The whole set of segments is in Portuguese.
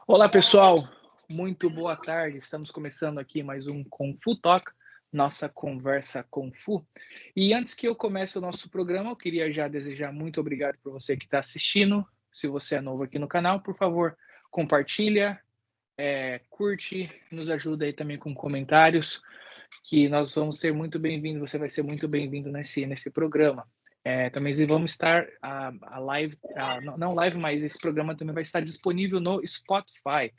Olá, pessoal. Muito boa tarde. Estamos começando aqui mais um Kung Fu Talk, nossa conversa Kung Fu. E antes que eu comece o nosso programa, eu queria já desejar muito obrigado por você que está assistindo. Se você é novo aqui no canal, por favor, compartilha, curte, nos ajuda aí também com comentários, que nós vamos ser muito bem-vindos, você vai ser muito bem-vindo nesse programa. Também vamos estar a live, não live, mas esse programa também vai estar disponível no Spotify.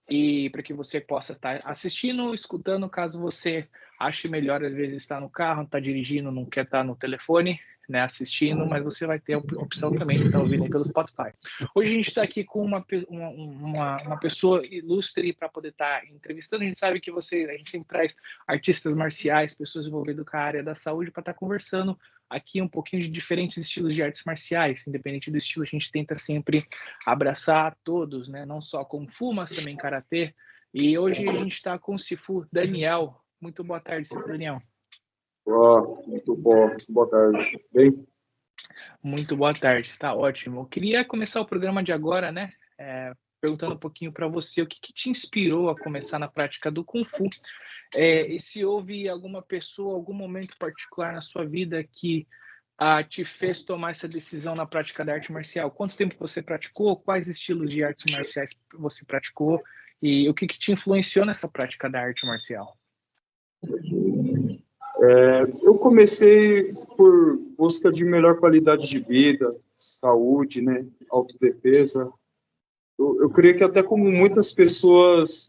E para que você possa estar assistindo, escutando, caso você ache melhor, às vezes está no carro, está dirigindo, não quer estar no telefone, né, assistindo, mas você vai ter a opção também de estar ouvindo aí pelo Spotify. Hoje a gente está aqui com uma pessoa ilustre para poder estar entrevistando. A gente sabe que a gente sempre traz artistas marciais, pessoas envolvidas com a área da saúde para estar conversando aqui um pouquinho de diferentes estilos de artes marciais. Independente do estilo, a gente tenta sempre abraçar todos, né? Não só Kung Fu, mas também Karatê. E hoje a gente está com o Sifu Daniel. Muito boa tarde, Sifu Daniel. Muito bom. Boa tarde. Bem? Muito boa tarde, está ótimo. Eu queria começar o programa de agora, né? Perguntando um pouquinho para você o que te inspirou a começar na prática do Kung Fu. E se houve alguma pessoa, algum momento particular na sua vida que te fez tomar essa decisão na prática da arte marcial? Quanto tempo você praticou? Quais estilos de artes marciais você praticou? E o que te influenciou nessa prática da arte marcial? Eu comecei por busca de melhor qualidade de vida, saúde, né, autodefesa. Eu creio que até como muitas pessoas,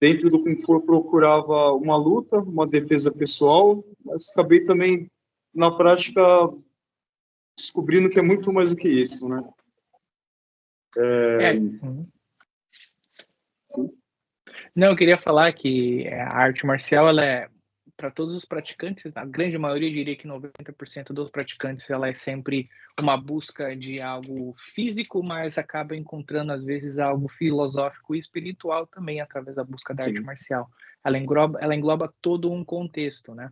dentro do Kung Fu, eu procurava uma luta, uma defesa pessoal, mas acabei também, na prática, descobrindo que é muito mais do que isso, né? Sim. Não, eu queria falar que a arte marcial, ela é para todos os praticantes, a grande maioria, diria que 90% dos praticantes, ela é sempre uma busca de algo físico, mas acaba encontrando, às vezes, algo filosófico e espiritual também, através da busca da arte marcial. Ela engloba todo um contexto, né?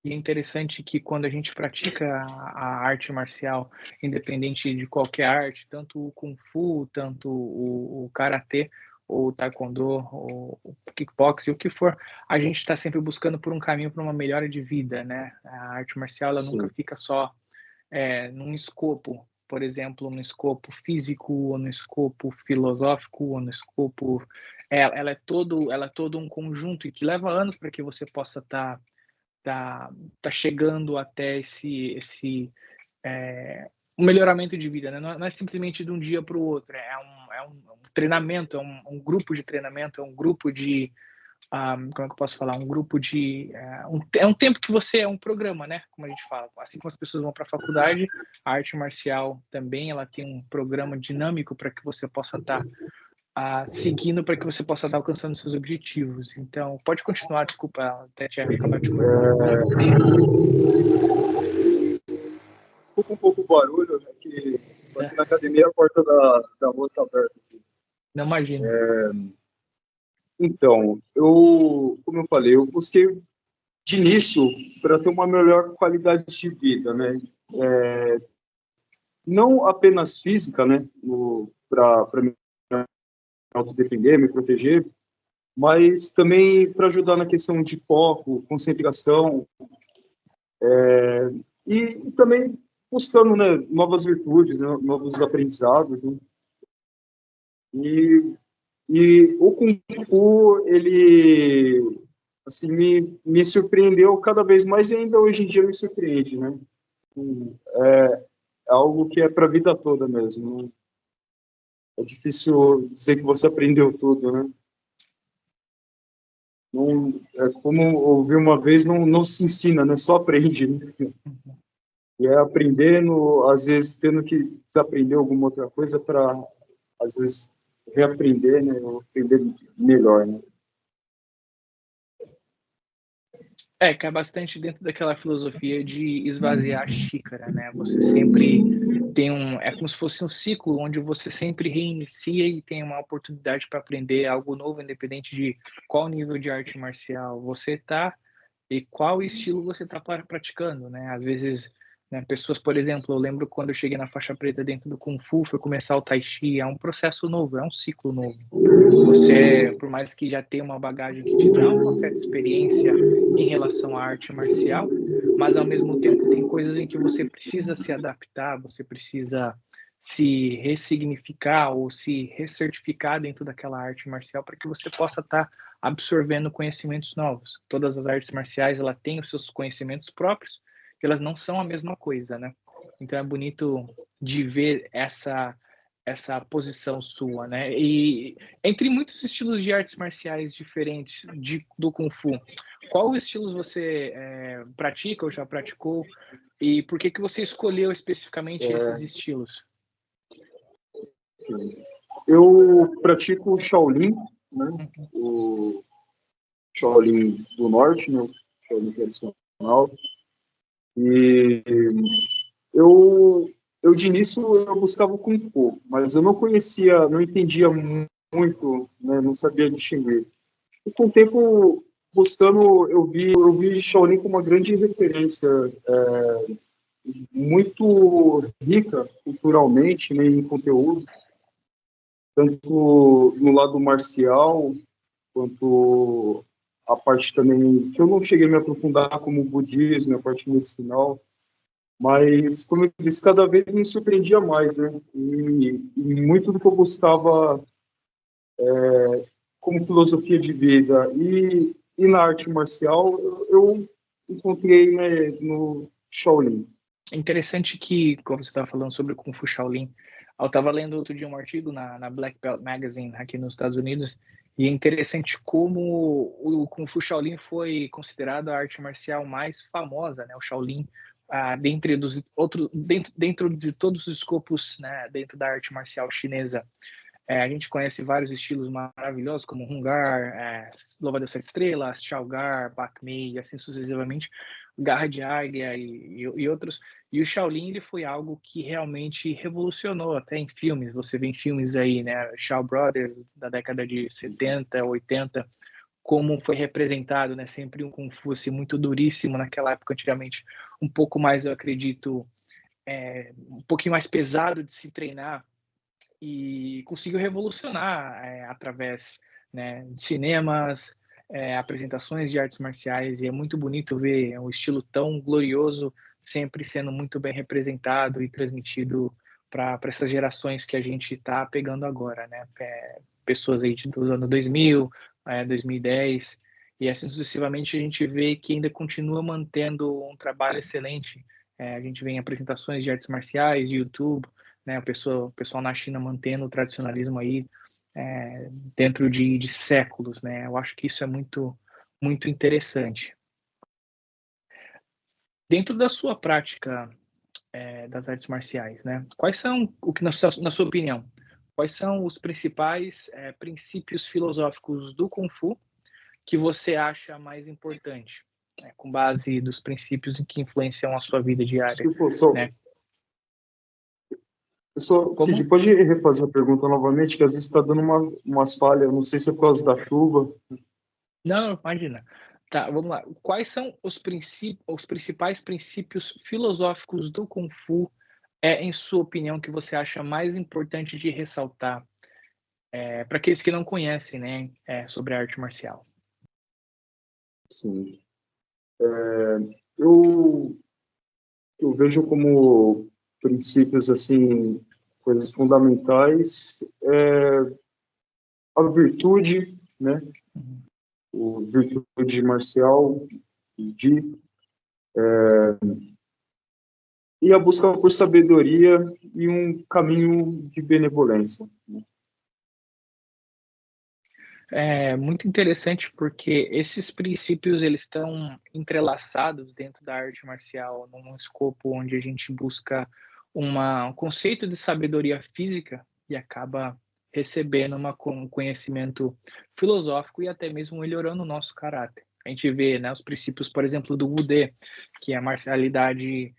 E é interessante que quando a gente pratica a arte marcial, independente de qualquer arte, tanto o Kung Fu, tanto o Karatê, ou o Taekwondo, ou o Kickboxing, o que for, a gente está sempre buscando por um caminho para uma melhora de vida, né? A arte marcial, ela nunca fica só num escopo, por exemplo, no escopo físico, ou no escopo filosófico, ou no escopo... ela é todo um conjunto e que leva anos para que você possa estar tá chegando até um melhoramento de vida, né? Não é simplesmente de um dia para o outro, é um treinamento, um grupo de treinamento, é um grupo de, como é que eu posso falar? Um grupo de, é um tempo que você, é um programa, né? Como a gente fala, assim como as pessoas vão para a faculdade, a arte marcial também, ela tem um programa dinâmico para que você possa estar seguindo para que você possa estar alcançando seus objetivos. Então, pode continuar, desculpa, até tinha acabado de cortar. Desculpa um pouco o barulho, né, que aqui na academia a porta da rua está aberta. Não imagino. Então, como eu falei, eu busquei de início para ter uma melhor qualidade de vida, né? Não apenas física, né, para me autodefender, me proteger, mas também para ajudar na questão de foco, concentração, e também buscando, né, novas virtudes, né, novos aprendizados, né? E o Kung Fu, ele assim, me surpreendeu cada vez mais e ainda hoje em dia me surpreende, né? É algo que é para a vida toda mesmo, né? É difícil dizer que você aprendeu tudo, né? Não, é como ouvi uma vez, não se ensina, né? Só aprende, né? E é aprendendo, às vezes tendo que desaprender alguma outra coisa para, às vezes, reaprender, né? Ou aprender melhor, né? Cai bastante dentro daquela filosofia de esvaziar a xícara, né? Você sempre tem é como se fosse um ciclo onde você sempre reinicia e tem uma oportunidade para aprender algo novo, independente de qual nível de arte marcial você está e qual estilo você está praticando, né? Às vezes né? Pessoas, por exemplo, eu lembro quando eu cheguei na faixa preta dentro do Kung Fu, foi começar o Tai Chi, é um processo novo, é um ciclo novo. Você, por mais que já tenha uma bagagem que te dá uma certa experiência em relação à arte marcial, mas ao mesmo tempo tem coisas em que você precisa se adaptar, você precisa se ressignificar ou se recertificar dentro daquela arte marcial para que você possa estar absorvendo conhecimentos novos. Todas as artes marciais, ela tem os seus conhecimentos próprios, elas não são a mesma coisa, né? Então é bonito de ver essa posição sua, né? E entre muitos estilos de artes marciais diferentes do Kung Fu, qual estilos você pratica ou já praticou? E por que você escolheu especificamente esses estilos? Sim. Eu pratico o Shaolin, né? O Shaolin do Norte, né? O Shaolin tradicional. E eu de início eu buscava o Kung Fu, mas eu não conhecia, não entendia muito, né? Não sabia distinguir. E com o tempo buscando, eu vi Shaolin como uma grande referência, muito rica culturalmente, né, em conteúdo, tanto no lado marcial quanto a parte também que eu não cheguei a me aprofundar como o budismo, a parte medicinal, mas como eu disse, cada vez me surpreendia mais, né? E muito do que eu buscava como filosofia de vida e na arte marcial eu encontrei, né, no Shaolin. É interessante que, como você estava falando sobre o Kung Fu Shaolin, eu estava lendo outro dia um artigo na Black Belt Magazine aqui nos Estados Unidos, e é interessante como o Kung Fu Shaolin foi considerado a arte marcial mais famosa, né? O Shaolin, dentro de todos os escopos, né? Dentro da arte marcial chinesa, a gente conhece vários estilos maravilhosos, como Hungar, Louva-a-Deus Sete Estrelas, Shaogar, Bak Mei, e assim sucessivamente, Garra de Águia e outros. E o Shaolin ele foi algo que realmente revolucionou, até em filmes. Você vê em filmes aí, né? Shaw Brothers, da década de 70, 80, como foi representado, né? Sempre um Kung Fu assim, muito duríssimo naquela época, antigamente. Um pouco mais, eu acredito, um pouquinho mais pesado de se treinar, e conseguiu revolucionar através, né, de cinemas, apresentações de artes marciais, e é muito bonito ver um estilo tão glorioso sempre sendo muito bem representado e transmitido para essas gerações que a gente está pegando agora, né? Pessoas aí dos anos 2000, 2010, e assim sucessivamente a gente vê que ainda continua mantendo um trabalho excelente. A gente vê em apresentações de artes marciais, YouTube, né, o pessoal na China mantendo o tradicionalismo aí dentro de séculos, né? Eu acho que isso é muito, muito interessante. Dentro da sua prática das artes marciais, né? Quais são, o que na sua opinião, quais são os principais princípios filosóficos do Kung Fu que você acha mais importante, né, com base dos princípios em que influenciam a sua vida diária, né? Eu só pedi, pode refazer a pergunta novamente, que às vezes está dando umas falhas, não sei se é por causa da chuva. Não, imagina. Tá, vamos lá. Quais são os principais princípios filosóficos do Kung Fu, em sua opinião, que você acha mais importante de ressaltar para aqueles que não conhecem, né, sobre a arte marcial? Sim. Eu, eu vejo como princípios, assim, coisas fundamentais, a virtude, né? O virtude marcial, de, e a busca por sabedoria e um caminho de benevolência. É muito interessante porque esses princípios eles estão entrelaçados dentro da arte marcial, num escopo onde a gente busca um conceito de sabedoria física e acaba recebendo um conhecimento filosófico e até mesmo melhorando o nosso caráter. A gente vê, né, os princípios, por exemplo, do Wudê, que é a marcialidade,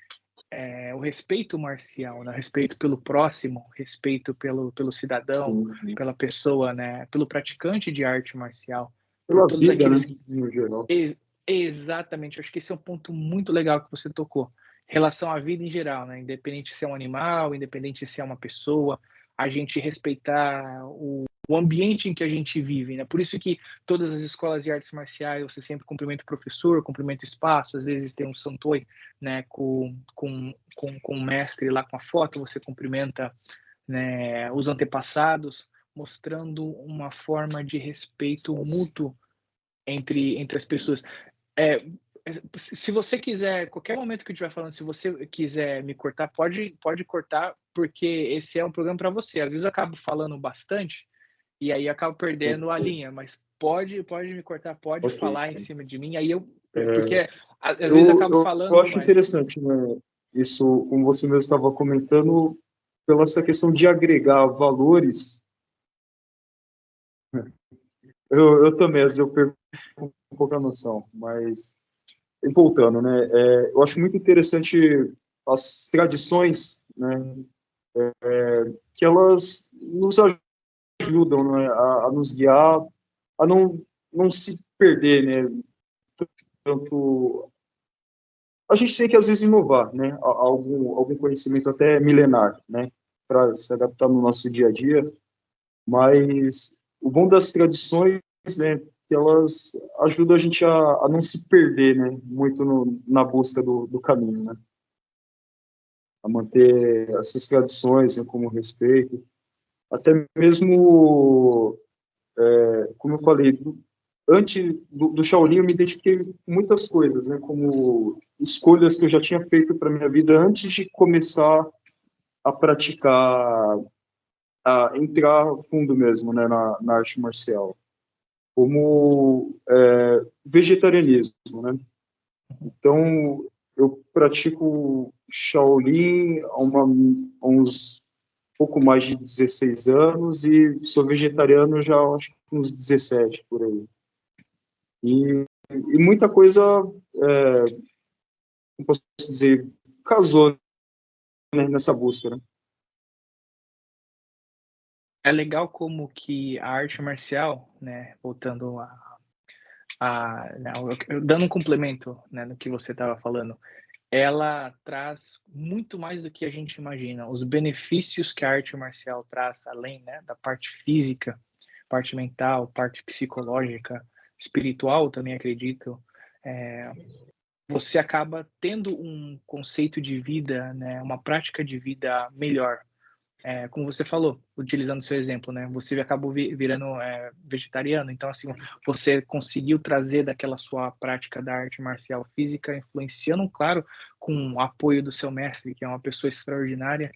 o respeito marcial, né? Respeito pelo próximo, respeito pelo cidadão, Sim. pela pessoa, né? Pelo praticante de arte marcial, por Pela todos vida, aqueles né, no geral. exatamente. Acho que esse é um ponto muito legal que você tocou. relação à vida em geral, né? Independente se é um animal, independente se é uma pessoa, a gente respeitar o ambiente em que a gente vive, né? Por isso que todas as escolas de artes marciais, você sempre cumprimenta o professor, cumprimenta o espaço, às vezes tem um santoi, né, com o mestre lá com a foto, você cumprimenta, né, os antepassados, mostrando uma forma de respeito mútuo entre as pessoas. É, se você quiser, qualquer momento que eu estiver falando, se você quiser me cortar, pode cortar, porque esse é um programa para você. Às vezes eu acabo falando bastante e aí eu acabo perdendo a linha, mas pode me cortar, pode Ok. falar em cima de mim, aí eu, É, porque às vezes eu acabo eu falando, acho mas interessante, né? Isso, como você mesmo estava comentando, pela essa questão de agregar valores. Eu também, às vezes, eu perco um pouco a noção, mas voltando, né? Eu acho muito interessante as tradições, né? Que elas nos ajudam, né? A nos guiar, a não se perder, né? Tanto a gente tem que às vezes inovar, né? Algum conhecimento até milenar, né? Para se adaptar no nosso dia a dia. Mas o bom das tradições, né? Que elas ajudam a gente a não se perder, né? Muito na busca do caminho, né? A manter essas tradições, né, como respeito, até mesmo, como eu falei, antes do Shaolin eu me identifiquei com muitas coisas, né, como escolhas que eu já tinha feito para minha vida antes de começar a praticar, a entrar fundo mesmo, né, na arte marcial, como vegetarianismo, né. Então eu pratico Shaolin há uns pouco mais de 16 anos e sou vegetariano já acho que uns 17 por aí. E muita coisa, como posso dizer, casou, né, nessa busca, né? é legal como que a arte marcial, né, voltando né, dando um complemento, né, no que você estava falando, ela traz muito mais do que a gente imagina. Os benefícios que a arte marcial traz, além, né, da parte física, parte mental, parte psicológica, espiritual também acredito, é, você acaba tendo um conceito de vida, né, uma prática de vida melhor. Como você falou, utilizando o seu exemplo, né? Você acabou virando vegetariano, então assim, você conseguiu trazer daquela sua prática da arte marcial física, influenciando, claro, com o apoio do seu mestre, que é uma pessoa extraordinária,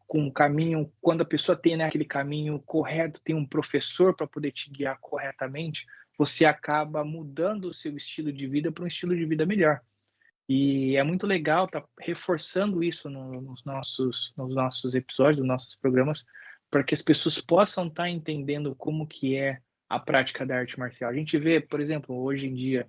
com um caminho, quando a pessoa tem, né, aquele caminho correto, tem um professor para poder te guiar corretamente, você acaba mudando o seu estilo de vida para um estilo de vida melhor. E é muito legal estar reforçando isso nos nossos episódios, nos nossos programas, para que as pessoas possam estar entendendo como que é a prática da arte marcial. A gente vê, por exemplo, hoje em dia,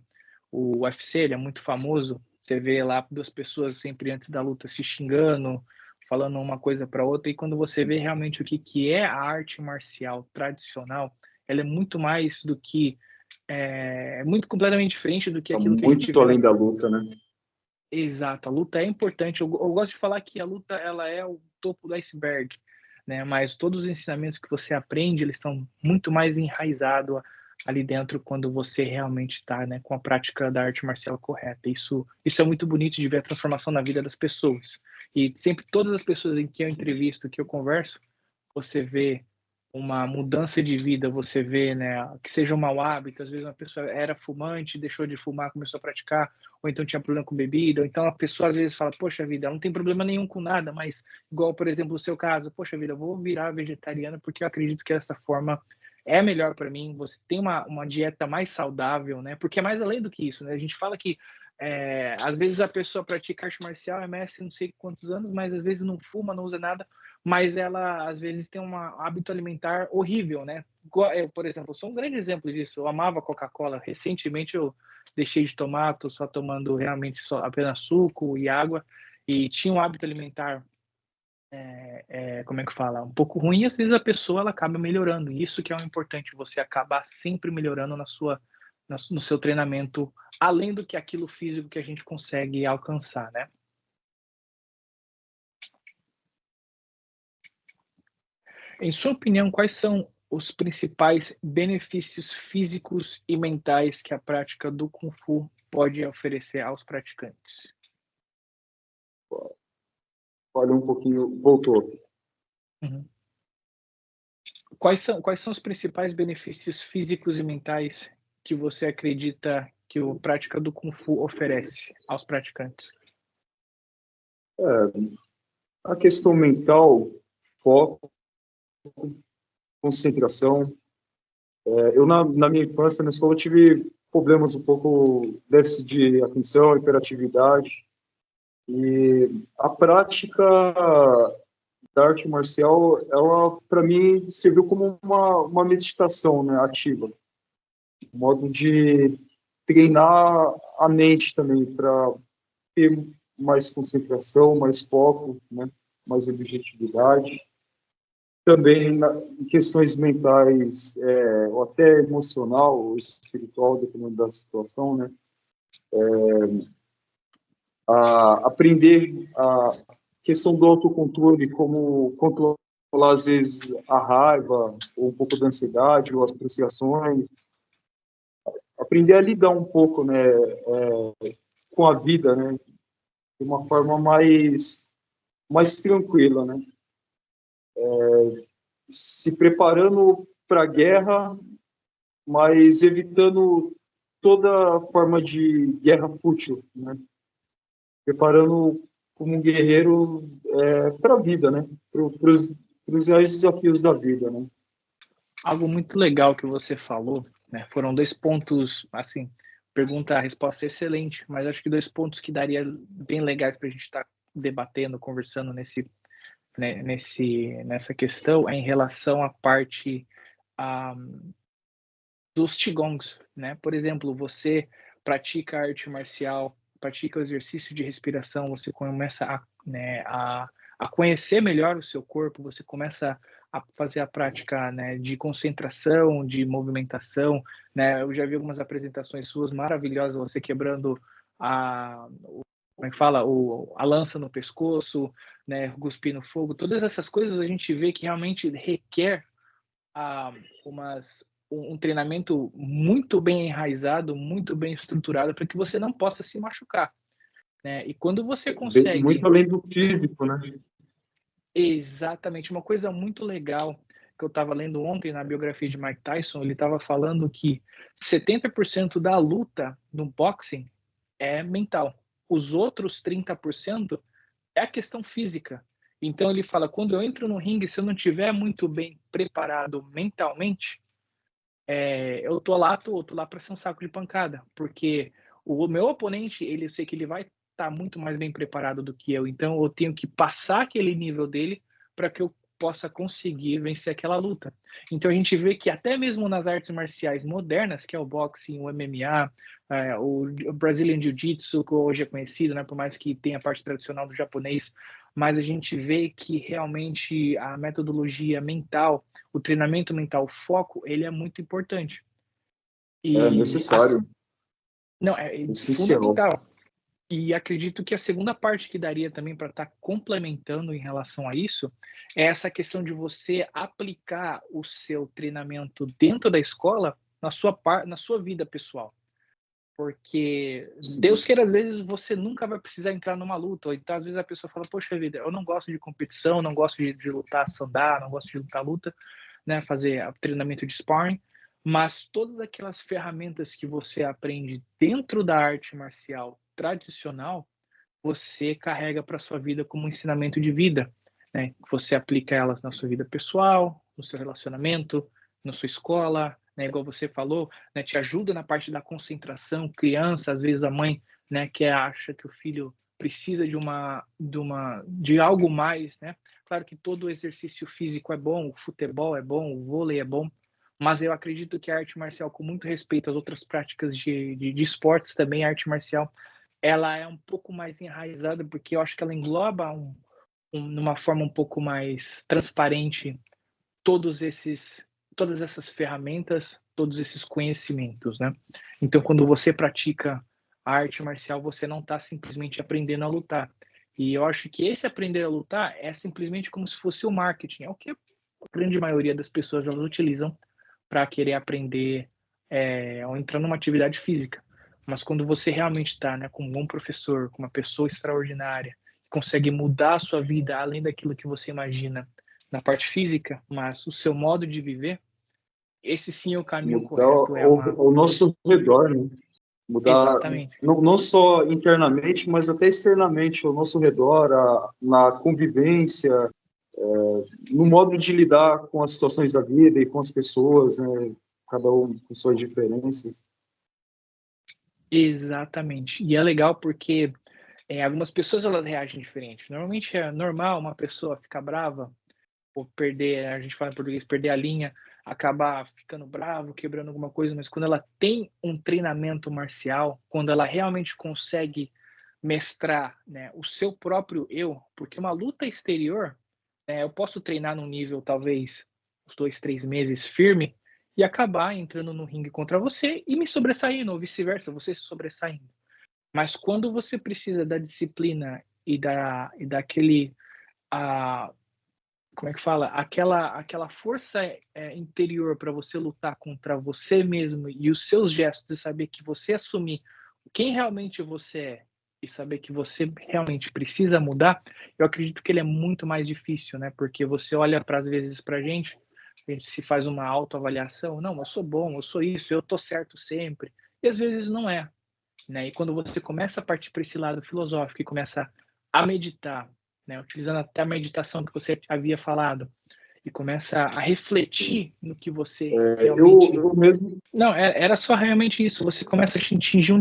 o UFC, ele é muito famoso, você vê lá duas pessoas sempre antes da luta se xingando, falando uma coisa para outra, e quando você vê realmente o que é a arte marcial tradicional, ela é muito mais do que, muito completamente diferente do que Tá aquilo que a gente muito vê na. além da luta, né? Exato, a luta é importante. Eu gosto de falar que a luta ela é o topo do iceberg, né? Mas todos os ensinamentos que você aprende, eles estão muito mais enraizados ali dentro quando você realmente está, né, com a prática da arte marcial correta. Isso é muito bonito de ver a transformação na vida das pessoas. E sempre todas as pessoas em que eu entrevisto, que eu converso, você vê uma mudança de vida, você vê, né, que seja um mau hábito, às vezes uma pessoa era fumante, deixou de fumar, começou a praticar, ou então tinha problema com bebida, ou então a pessoa às vezes fala, poxa vida, ela não tem problema nenhum com nada, mas igual, por exemplo, o seu caso, poxa vida, eu vou virar vegetariana porque eu acredito que essa forma é melhor para mim, você tem uma dieta mais saudável, né, porque é mais além do que isso, né, a gente fala que às vezes a pessoa pratica arte marcial, é mestre não sei quantos anos, mas às vezes não fuma, não usa nada, mas ela às vezes tem um hábito alimentar horrível, né? Eu, por exemplo, sou um grande exemplo disso. Eu amava Coca-Cola. Recentemente eu deixei de tomar, estou só tomando realmente só apenas suco e água. E tinha um hábito alimentar, como é que fala? Um pouco ruim. E às vezes a pessoa ela acaba melhorando. E isso que é o importante, você acabar sempre melhorando no seu treinamento, além do que aquilo físico que a gente consegue alcançar, né? Em sua opinião, quais são os principais benefícios físicos e mentais que a prática do Kung Fu pode oferecer aos praticantes? Olha um pouquinho, voltou. Uhum. Quais são os principais benefícios físicos e mentais que você acredita que a prática do Kung Fu oferece aos praticantes? É, a questão mental, foco, concentração. Eu, na minha infância, na escola, tive problemas um pouco, déficit de atenção, hiperatividade. E a prática da arte marcial, ela, para mim, serviu como uma meditação, né, ativa. Um modo de treinar a mente também, para ter mais concentração, mais foco, né, mais objetividade. Também em questões mentais, ou até emocional ou espiritual, dependendo da situação, né? Aprender a questão do autocontrole, como controlar, às vezes, a raiva, ou um pouco da ansiedade, ou as frustrações. Aprender a lidar um pouco, né, com a vida, né? De uma forma mais tranquila, né? Se preparando para a guerra, mas evitando toda forma de guerra fútil, né? Preparando como um guerreiro para a vida, né? Para os reais desafios da vida, né? Algo muito legal que você falou, né? Foram dois pontos, assim, pergunta, a resposta é excelente, mas acho que dois pontos que daria bem legais para a gente estar debatendo, conversando nessa questão é em relação à parte ah, dos Qigongs, né? Por exemplo, você pratica arte marcial, pratica o exercício de respiração, você começa a conhecer melhor o seu corpo, você começa a fazer a prática, né, de concentração, de movimentação, né? Eu já vi algumas apresentações suas maravilhosas, você quebrando como é que fala, a lança no pescoço, né, cuspindo fogo, todas essas coisas a gente vê que realmente requer ah, um treinamento muito bem enraizado, muito bem estruturado, para que você não possa se machucar, né? E quando você Muito consegue, além do físico, né? exatamente, uma coisa muito legal que eu estava lendo ontem na biografia de Mike Tyson, ele estava falando que 70% da luta no boxing é mental. Os outros 30% é a questão física. Então ele fala, quando eu entro no ringue, se eu não estiver muito bem preparado mentalmente, eu tô lá para ser um saco de pancada, porque o meu oponente, eu sei que ele vai estar muito mais bem preparado do que eu, então eu tenho que passar aquele nível dele para que eu possa conseguir vencer aquela luta. Então a gente vê que até mesmo nas artes marciais modernas, que é o boxing, o MMA, o Brazilian Jiu-Jitsu, que hoje é conhecido, né, por mais que tenha a parte tradicional do japonês, mas a gente vê que realmente a metodologia mental, o treinamento mental, o foco, ele é muito importante. É E necessário, não, é essencial. fundamental. E acredito que a segunda parte que daria também para estar complementando em relação a isso é essa questão de você aplicar o seu treinamento dentro da escola na sua vida pessoal. Porque Deus Sim. queira, às vezes você nunca vai precisar entrar numa luta, ou então às vezes a pessoa fala, poxa vida, eu não gosto de competição, não gosto de lutar sandá, não gosto de lutar luta, né, fazer treinamento de sparring, mas todas aquelas ferramentas que você aprende dentro da arte marcial tradicional, você carrega para sua vida como um ensinamento de vida, né? Você aplica elas na sua vida pessoal, no seu relacionamento, na sua escola, né? Igual você falou, né? Te ajuda na parte da concentração, criança, às vezes a mãe, né? Que acha que o filho precisa de algo mais, né? Claro que todo exercício físico é bom, o futebol é bom, o vôlei é bom, mas eu acredito que a arte marcial, com muito respeito às outras práticas de esportes também, a arte marcial ela é um pouco mais enraizada, porque eu acho que ela engloba numa forma um pouco mais transparente todos esses, todas essas ferramentas, todos esses conhecimentos, né? Então, quando você pratica a arte marcial, você não está simplesmente aprendendo a lutar. E eu acho que esse aprender a lutar é simplesmente como se fosse o marketing. É o que a grande maioria das pessoas elas utilizam para querer aprender ou entrar numa atividade física. Mas quando você realmente está, né, com um bom professor, com uma pessoa extraordinária, que consegue mudar a sua vida além daquilo que você imagina na parte física, mas o seu modo de viver, esse sim é o caminho Mudar correto. ao nosso redor, né? Mudar Exatamente. não só internamente, mas até externamente, ao nosso redor, na convivência, no modo de lidar com as situações da vida e com as pessoas, né? Cada um com suas diferenças. Exatamente. E é legal porque algumas pessoas elas reagem diferente. Normalmente é normal uma pessoa ficar brava ou perder, a gente fala em português, perder a linha, acabar ficando bravo, quebrando alguma coisa, mas quando ela tem um treinamento marcial, quando ela realmente consegue mestrar, né, o seu próprio eu, porque uma luta exterior, eu posso treinar num nível talvez uns 2, 3 meses firme e acabar entrando no ringue contra você e me sobressaindo, ou vice-versa, você se sobressaindo. Mas quando você precisa da disciplina e daquele, a, como é que fala? Aquela força interior para você lutar contra você mesmo e os seus gestos e saber que você assumir quem realmente você é e saber que você realmente precisa mudar, eu acredito que ele é muito mais difícil, né? Porque você olha para às vezes para a gente se faz uma autoavaliação, não, eu sou bom, eu sou isso, eu tô certo sempre, e às vezes não é, né? E quando você começa a partir para esse lado filosófico e começa a meditar, né, utilizando até a meditação que você havia falado, e começa a refletir no que você realmente... Eu mesmo. Não, era só realmente isso. Você começa a atingir um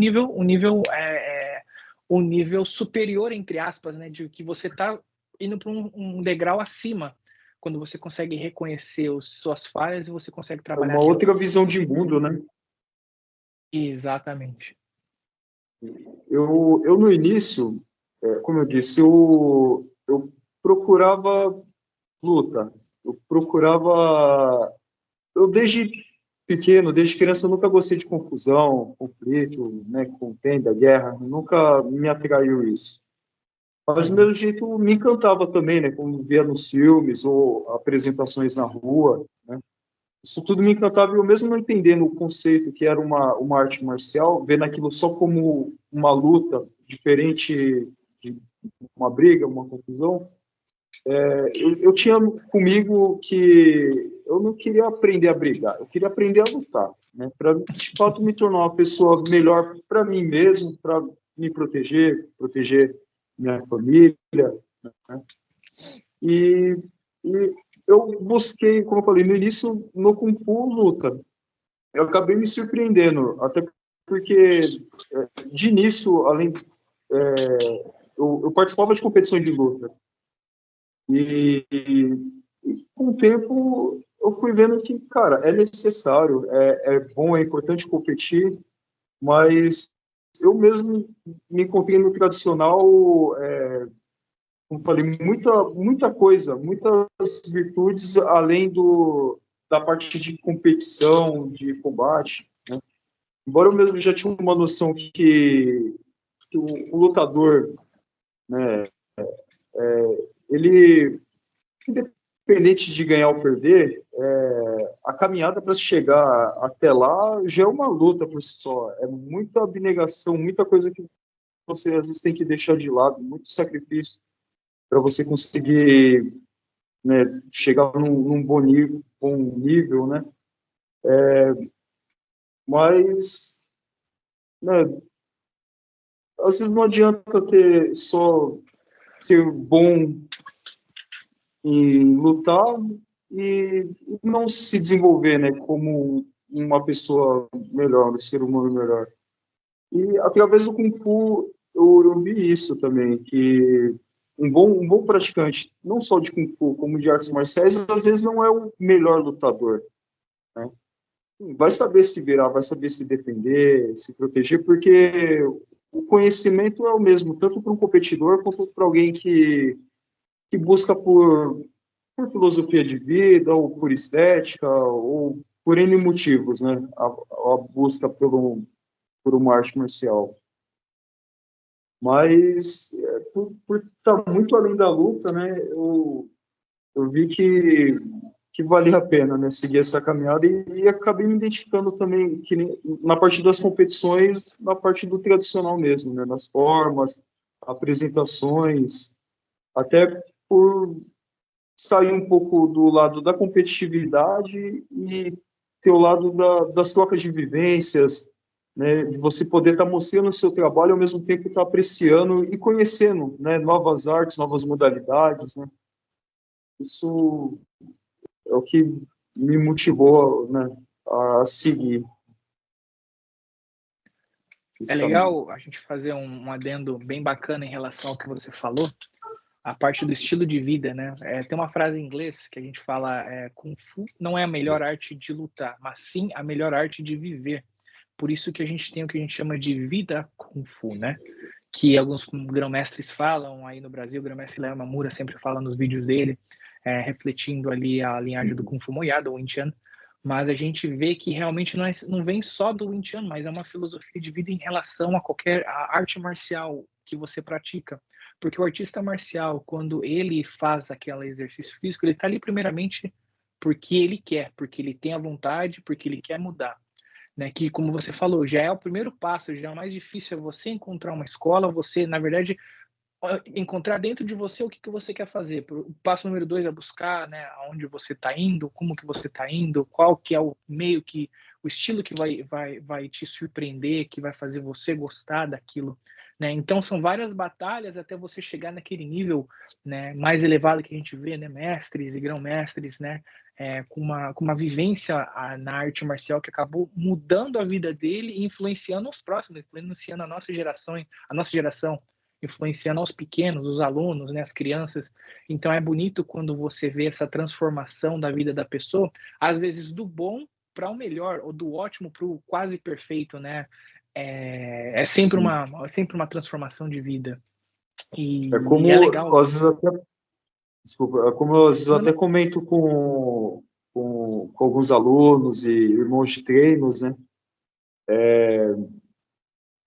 nível superior, entre aspas, né, de que você está indo para um degrau acima, quando você consegue reconhecer suas falhas e você consegue É trabalhar uma outra nelas. visão de mundo, né? Exatamente. Eu no início, como eu disse, eu procurava luta, eu procurava. Eu desde pequeno, desde criança, eu nunca gostei de confusão, conflito, né, contenda, guerra, nunca me atraiu isso. Mas do mesmo jeito me encantava também, né, quando via nos filmes ou apresentações na rua, né? Isso tudo me encantava, e eu mesmo não entendendo o conceito que era uma arte marcial, vendo aquilo só como uma luta, diferente de uma briga, uma confusão, eu tinha comigo que eu não queria aprender a brigar, eu queria aprender a lutar, né, para de fato me tornar uma pessoa melhor para mim mesmo, para me proteger minha família, né? E, e eu busquei, como eu falei no início, no Kung Fu luta. Eu acabei me surpreendendo, até porque de início, além, eu participava de competições de luta. E com o tempo eu fui vendo que, cara, é necessário, é bom, é importante competir, mas eu mesmo me encontrei no tradicional, como falei, muita coisa, muitas virtudes além da parte de competição, de combate, né? Embora eu mesmo já tinha uma noção que o lutador, né, ele, independente de ganhar ou perder, a caminhada para chegar até lá já é uma luta por si só. É muita abnegação, muita coisa que você às vezes tem que deixar de lado, muito sacrifício para você conseguir, né, chegar num bom nível, né? Mas, né, às vezes não adianta ter só ser bom em lutar e não se desenvolver, né, como uma pessoa melhor, um ser humano melhor. E através do Kung Fu eu vi isso também, que um bom praticante, não só de Kung Fu, como de artes marciais, às vezes não é o melhor lutador, né? Vai saber se virar, vai saber se defender, se proteger, porque o conhecimento é o mesmo, tanto para um competidor quanto para alguém que busca por filosofia de vida, ou por estética, ou por N motivos, né? A busca por uma arte marcial. Mas, por estar muito além da luta, né? Eu vi que que valia a pena, né, seguir essa caminhada e acabei me identificando também na parte das competições, na parte do tradicional mesmo, né, nas formas, apresentações, até por sair um pouco do lado da competitividade e ter o lado das trocas de vivências, né, de você poder estar mostrando o seu trabalho e ao mesmo tempo estar apreciando e conhecendo, né, novas artes, novas modalidades, né. Isso é o que me motivou, né, a seguir É esse caminho. legal a gente fazer um adendo bem bacana em relação ao que você falou, a parte do estilo de vida, né? Tem uma frase em inglês que a gente fala, Kung Fu não é a melhor arte de lutar, mas sim a melhor arte de viver. Por isso que a gente tem o que a gente chama de vida Kung Fu, né? Que alguns grão-mestres falam aí no Brasil, o grão-mestre Léo Mamura sempre fala nos vídeos dele, refletindo ali a linhagem do Kung Fu Moyado, o Wing Chun, mas a gente vê que realmente não vem só do Wing Chun, mas é uma filosofia de vida em relação a qualquer arte marcial que você pratica. Porque o artista marcial, quando ele faz aquele exercício físico, ele está ali primeiramente porque ele quer, porque ele tem a vontade, porque ele quer mudar. Né, que, como você falou, já é o primeiro passo, já é o mais difícil é você encontrar uma escola, você, na verdade, encontrar dentro de você o que, que você quer fazer. O passo número 2 é buscar, né, aonde você está indo, como que você está indo, qual que é o meio que, o estilo que vai te surpreender, que vai fazer você gostar daquilo. Né? Então, são várias batalhas até você chegar naquele nível, né, mais elevado que a gente vê, né, mestres e grão-mestres, né, com uma vivência na arte marcial que acabou mudando a vida dele e influenciando os próximos, influenciando a nossa geração, influenciando aos pequenos, os alunos, né, as crianças. Então é bonito quando você vê essa transformação da vida da pessoa, às vezes do bom para o melhor, ou do ótimo para o quase perfeito, né? É sempre Sim. sempre uma transformação de vida. É E é como, legal. às vezes até, desculpa, é como eu, às vezes Não, até não. comento com alguns alunos e irmãos de treinos, né,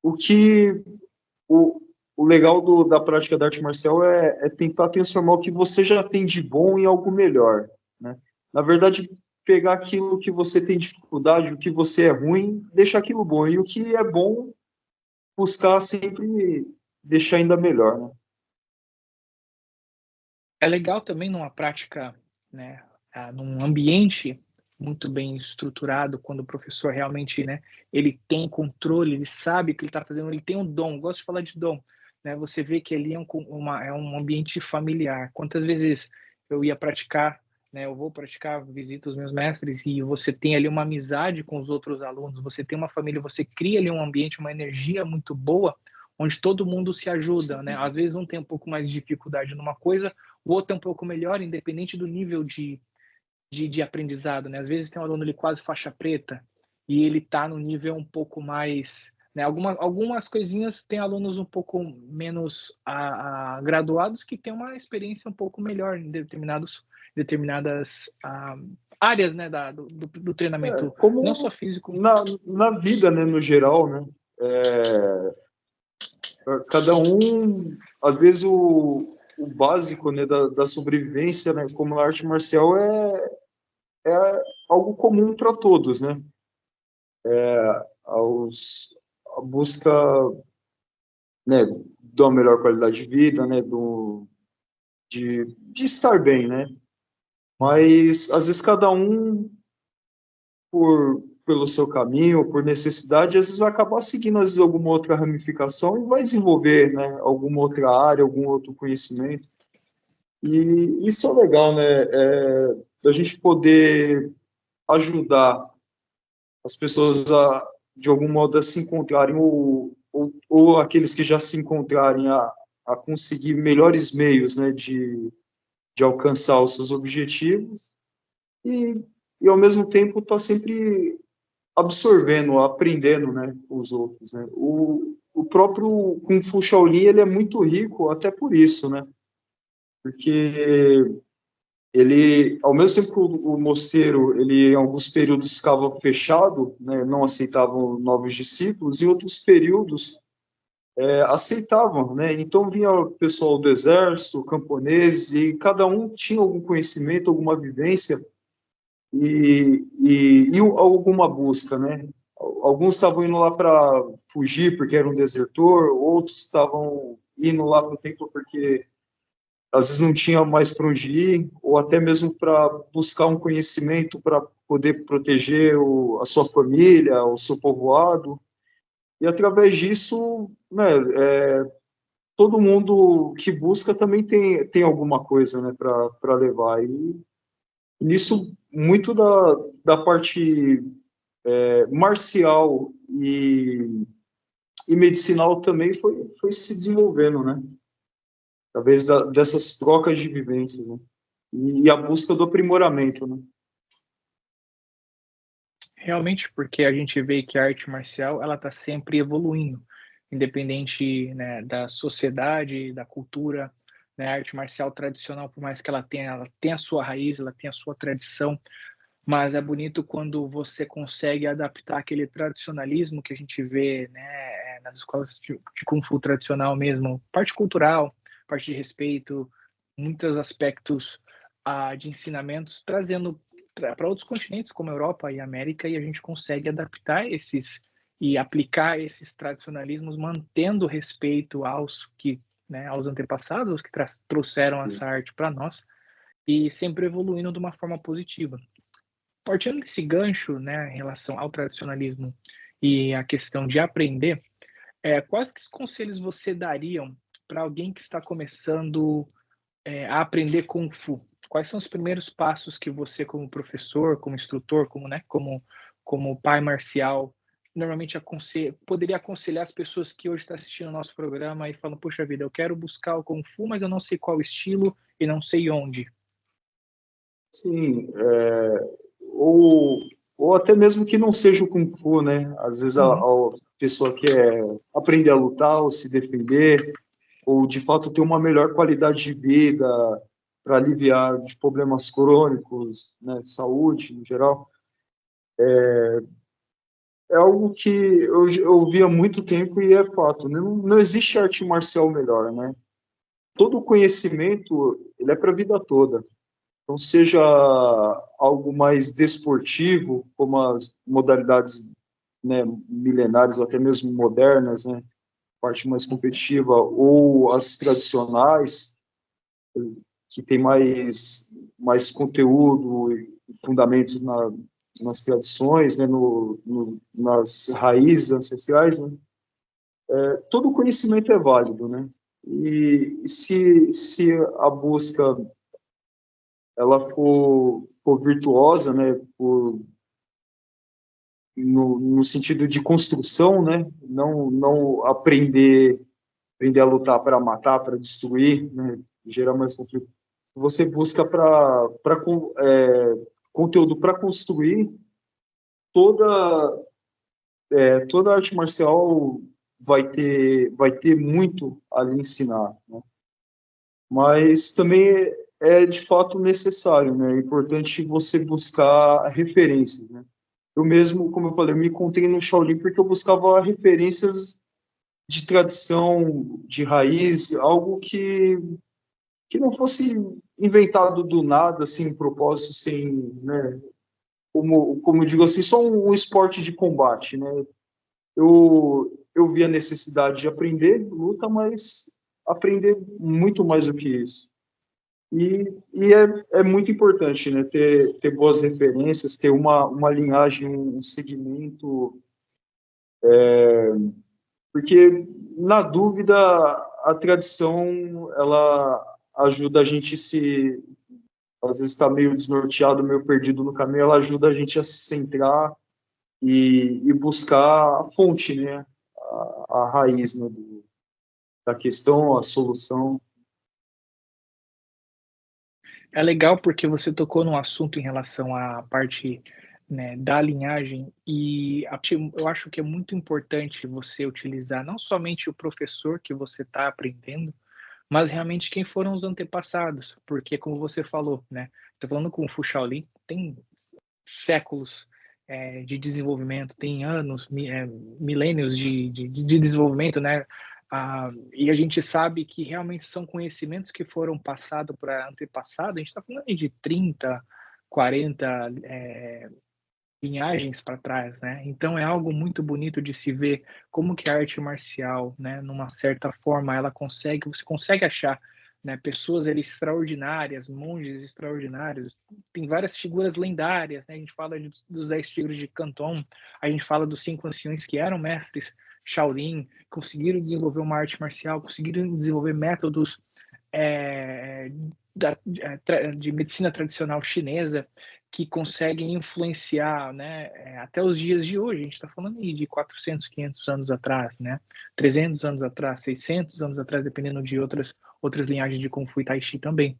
o que o, o legal da prática da arte marcial é tentar transformar o que você já tem de bom em algo melhor, né? Na verdade, pegar aquilo que você tem dificuldade, o que você é ruim, deixar aquilo bom, e o que é bom, buscar sempre deixar ainda melhor, né? É legal também numa prática, né, num ambiente muito bem estruturado, quando o professor realmente, né, ele tem controle, ele sabe o que ele está fazendo, ele tem um dom. Gosto de falar de dom, né? Você vê que ali é um ambiente familiar. Quantas vezes eu ia praticar, né? Eu vou praticar, visito os meus mestres e você tem ali uma amizade com os outros alunos, você tem uma família, você cria ali um ambiente, uma energia muito boa, onde todo mundo se ajuda, né? Às vezes um tem um pouco mais de dificuldade numa coisa, o outro é um pouco melhor, independente do nível de aprendizado, né? Às vezes tem um aluno ali quase faixa preta e ele está no nível um pouco mais, né? Algumas coisinhas tem alunos um pouco menos graduados que têm uma experiência um pouco melhor em determinadas áreas, né, do treinamento, não só Como físico. na vida, né, no geral, né? É, cada um, às vezes o básico, né, da sobrevivência, né, como na arte marcial é algo comum para todos, né? Aos, a busca, né, de uma melhor qualidade de vida, né, de estar bem, né? Mas às vezes cada um pelo seu caminho, por necessidade, às vezes vai acabar seguindo às vezes, alguma outra ramificação e vai desenvolver, né, alguma outra área, algum outro conhecimento. E isso é legal, né? Da gente poder ajudar as pessoas de algum modo, a se encontrarem, ou aqueles que já se encontrarem, a conseguir melhores meios, né, de alcançar os seus objetivos e, e ao mesmo tempo, estar sempre absorvendo, aprendendo, né, com os outros, né? O próprio Kung Fu Shaolin, ele é muito rico até por isso, né? Porque ele, ao mesmo tempo que o mosteiro, ele em alguns períodos ficava fechado, né, não aceitavam novos discípulos, e outros períodos aceitavam, né? Então vinha o pessoal do exército, camponeses, e cada um tinha algum conhecimento, alguma vivência e alguma busca, né? Alguns estavam indo lá para fugir porque era um desertor, outros estavam indo lá para o templo porque às vezes não tinha mais para onde ir, ou até mesmo para buscar um conhecimento para poder proteger a sua família, o seu povoado. E através disso, né, todo mundo que busca também tem alguma coisa, né, para levar. E nisso, muito da parte marcial e medicinal também foi se desenvolvendo, né? Através dessas trocas de vivências, né? E a busca do aprimoramento, né? Realmente, porque a gente vê que a arte marcial ela está sempre evoluindo, independente, né, da sociedade, da cultura, né, a arte marcial tradicional, por mais que ela tenha a sua raiz, ela tenha a sua tradição, mas é bonito quando você consegue adaptar aquele tradicionalismo que a gente vê, né, nas escolas de Kung Fu tradicional mesmo, parte cultural, parte de respeito, muitos aspectos de ensinamentos, trazendo para outros continentes, como Europa e América, e a gente consegue adaptar esses e aplicar esses tradicionalismos, mantendo respeito aos que, né, aos antepassados que trouxeram essa arte para nós, e sempre evoluindo de uma forma positiva. Partindo desse gancho, né, em relação ao tradicionalismo e a questão de aprender, quais que conselhos você dariam para alguém que está começando a aprender Kung Fu? Quais são os primeiros passos que você, como professor, como instrutor, como, né, como pai marcial, normalmente poderia aconselhar as pessoas que hoje estão assistindo o nosso programa e falam, puxa vida, eu quero buscar o Kung Fu, mas eu não sei qual estilo e não sei onde. Sim, ou até mesmo que não seja o Kung Fu, né? Às vezes Uhum. a pessoa quer aprender a lutar ou se defender, ou de fato ter uma melhor qualidade de vida para aliviar de problemas crônicos, né? Saúde, no geral. É algo que eu vi há muito tempo e é fato, né? Não existe arte marcial melhor, né? Todo conhecimento, ele é para a vida toda. Então, seja algo mais desportivo, como as modalidades, né, milenares ou até mesmo modernas, né, parte mais competitiva, ou as tradicionais, que tem mais conteúdo e fundamentos nas tradições, né, nas raízes ancestrais, né, todo conhecimento é válido, né? E se a busca ela for virtuosa, né, no sentido de construção, né, não aprender a lutar para matar, para destruir, né, gerar mais conflito. Você busca para conteúdo para construir, toda toda arte marcial vai ter muito a lhe ensinar, né? Mas também é de fato necessário, né? É importante você buscar referências, né? Eu mesmo, como eu falei, eu me encontrei no Shaolin porque eu buscava referências de tradição, de raiz, algo que não fosse inventado do nada, sem propósito, sem, né? Como eu digo assim, só um esporte de combate, né? Eu vi a necessidade de aprender luta, mas aprender muito mais do que isso. E é muito importante, né, ter boas referências, ter uma linhagem, um segmento, porque, na dúvida, a tradição, ela ajuda a gente às vezes está meio desnorteado, meio perdido no caminho, ela ajuda a gente a se centrar e buscar a fonte, né, a raiz, né, da questão, a solução. É legal porque você tocou num assunto em relação à parte, né, da linhagem e eu acho que é muito importante você utilizar não somente o professor que você está aprendendo, mas realmente quem foram os antepassados, porque como você falou, né, tô falando com o Fu Shaolin, tem séculos de desenvolvimento, tem anos, milênios de desenvolvimento, né? E a gente sabe que realmente são conhecimentos que foram passados para antepassado, a gente está falando de 30, 40 linhagens para trás, né? Então é algo muito bonito de se ver como que a arte marcial, né, numa certa forma, você consegue achar, né, pessoas ali extraordinárias, monges extraordinários. Tem várias figuras lendárias, né? A gente fala dos 10 tigres de Canton, a gente fala dos 5 anciões que eram mestres Shaolin, conseguiram desenvolver uma arte marcial, conseguiram desenvolver métodos de medicina tradicional chinesa que conseguem influenciar, né, até os dias de hoje. A gente está falando aí de 400, 500 anos atrás, né, 300 anos atrás, 600 anos atrás, dependendo de outras linhagens de Kung Fu e Tai Chi também.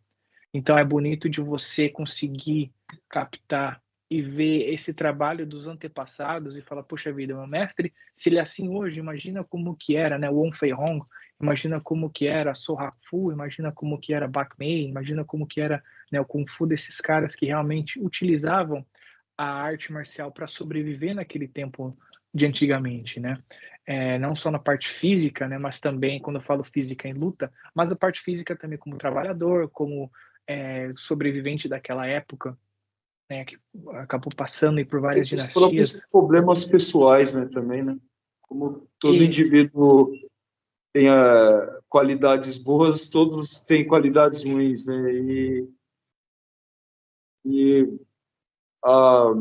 Então é bonito de você conseguir captar e ver esse trabalho dos antepassados e falar, poxa vida, meu mestre, se ele é assim hoje, imagina como que era, né, o Wong Fei Hong, imagina como que era So Haku, imagina como que era Bak Mei, imagina como que era, né, o Kung Fu desses caras que realmente utilizavam a arte marcial para sobreviver naquele tempo de antigamente, né? Não só na parte física, né, mas também, quando eu falo física em luta, mas a parte física também como trabalhador, como sobrevivente daquela época, né, que acabou passando aí por várias Os próprios dinastias. problemas pessoais, né, também, né? Como todo E indivíduo tem qualidades boas, todos têm qualidades ruins, né? E a,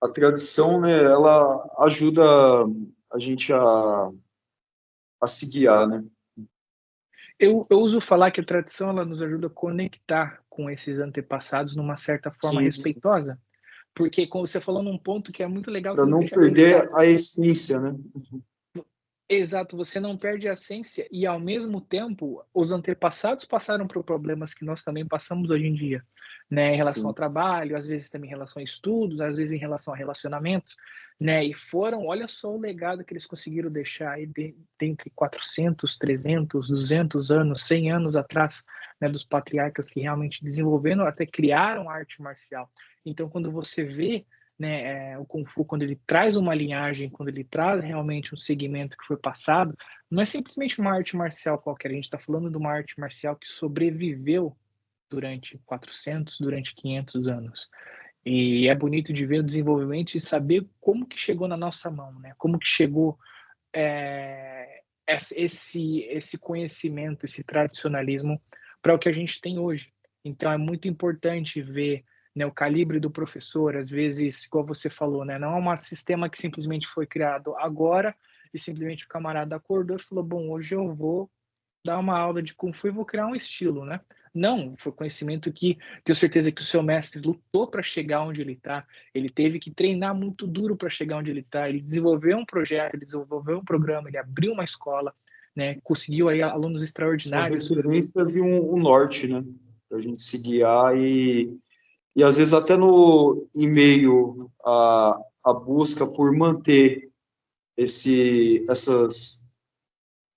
a tradição, né, ela ajuda a gente a se guiar, né? eu uso falar que a tradição ela nos ajuda a conectar com esses antepassados numa certa forma Sim, respeitosa, porque como você falou num ponto que é muito legal que para eu nunca não tinha pensado. perder a essência, né? Exato, você não perde a essência e, ao mesmo tempo, os antepassados passaram por problemas que nós também passamos hoje em dia, né, em relação ao Sim. trabalho, às vezes também em relação a estudos, às vezes em relação a relacionamentos, né, e olha só o legado que eles conseguiram deixar aí entre 400, 300, 200 anos, 100 anos atrás, né, dos patriarcas que realmente desenvolveram, até criaram a arte marcial. Então, quando você vê, né, o Kung Fu, quando ele traz uma linhagem, quando ele traz realmente um segmento que foi passado, não é simplesmente uma arte marcial qualquer, a gente está falando de uma arte marcial que sobreviveu durante 400, durante 500 anos. E é bonito de ver o desenvolvimento e saber como que chegou na nossa mão, né? Como que chegou esse conhecimento, esse tradicionalismo para o que a gente tem hoje. Então é muito importante ver, né, o calibre do professor, às vezes, igual você falou, né, não é um sistema que simplesmente foi criado agora e simplesmente o camarada acordou e falou, bom, hoje eu vou dar uma aula de Kung Fu e vou criar um estilo, né? Não, foi conhecimento que tenho certeza que o seu mestre lutou para chegar onde ele está, ele teve que treinar muito duro para chegar onde ele está, ele desenvolveu um projeto, ele desenvolveu um programa, ele abriu uma escola, né? Conseguiu aí alunos São extraordinários. referências e um norte, né? Para a gente se guiar e às vezes até no em meio à busca por manter essa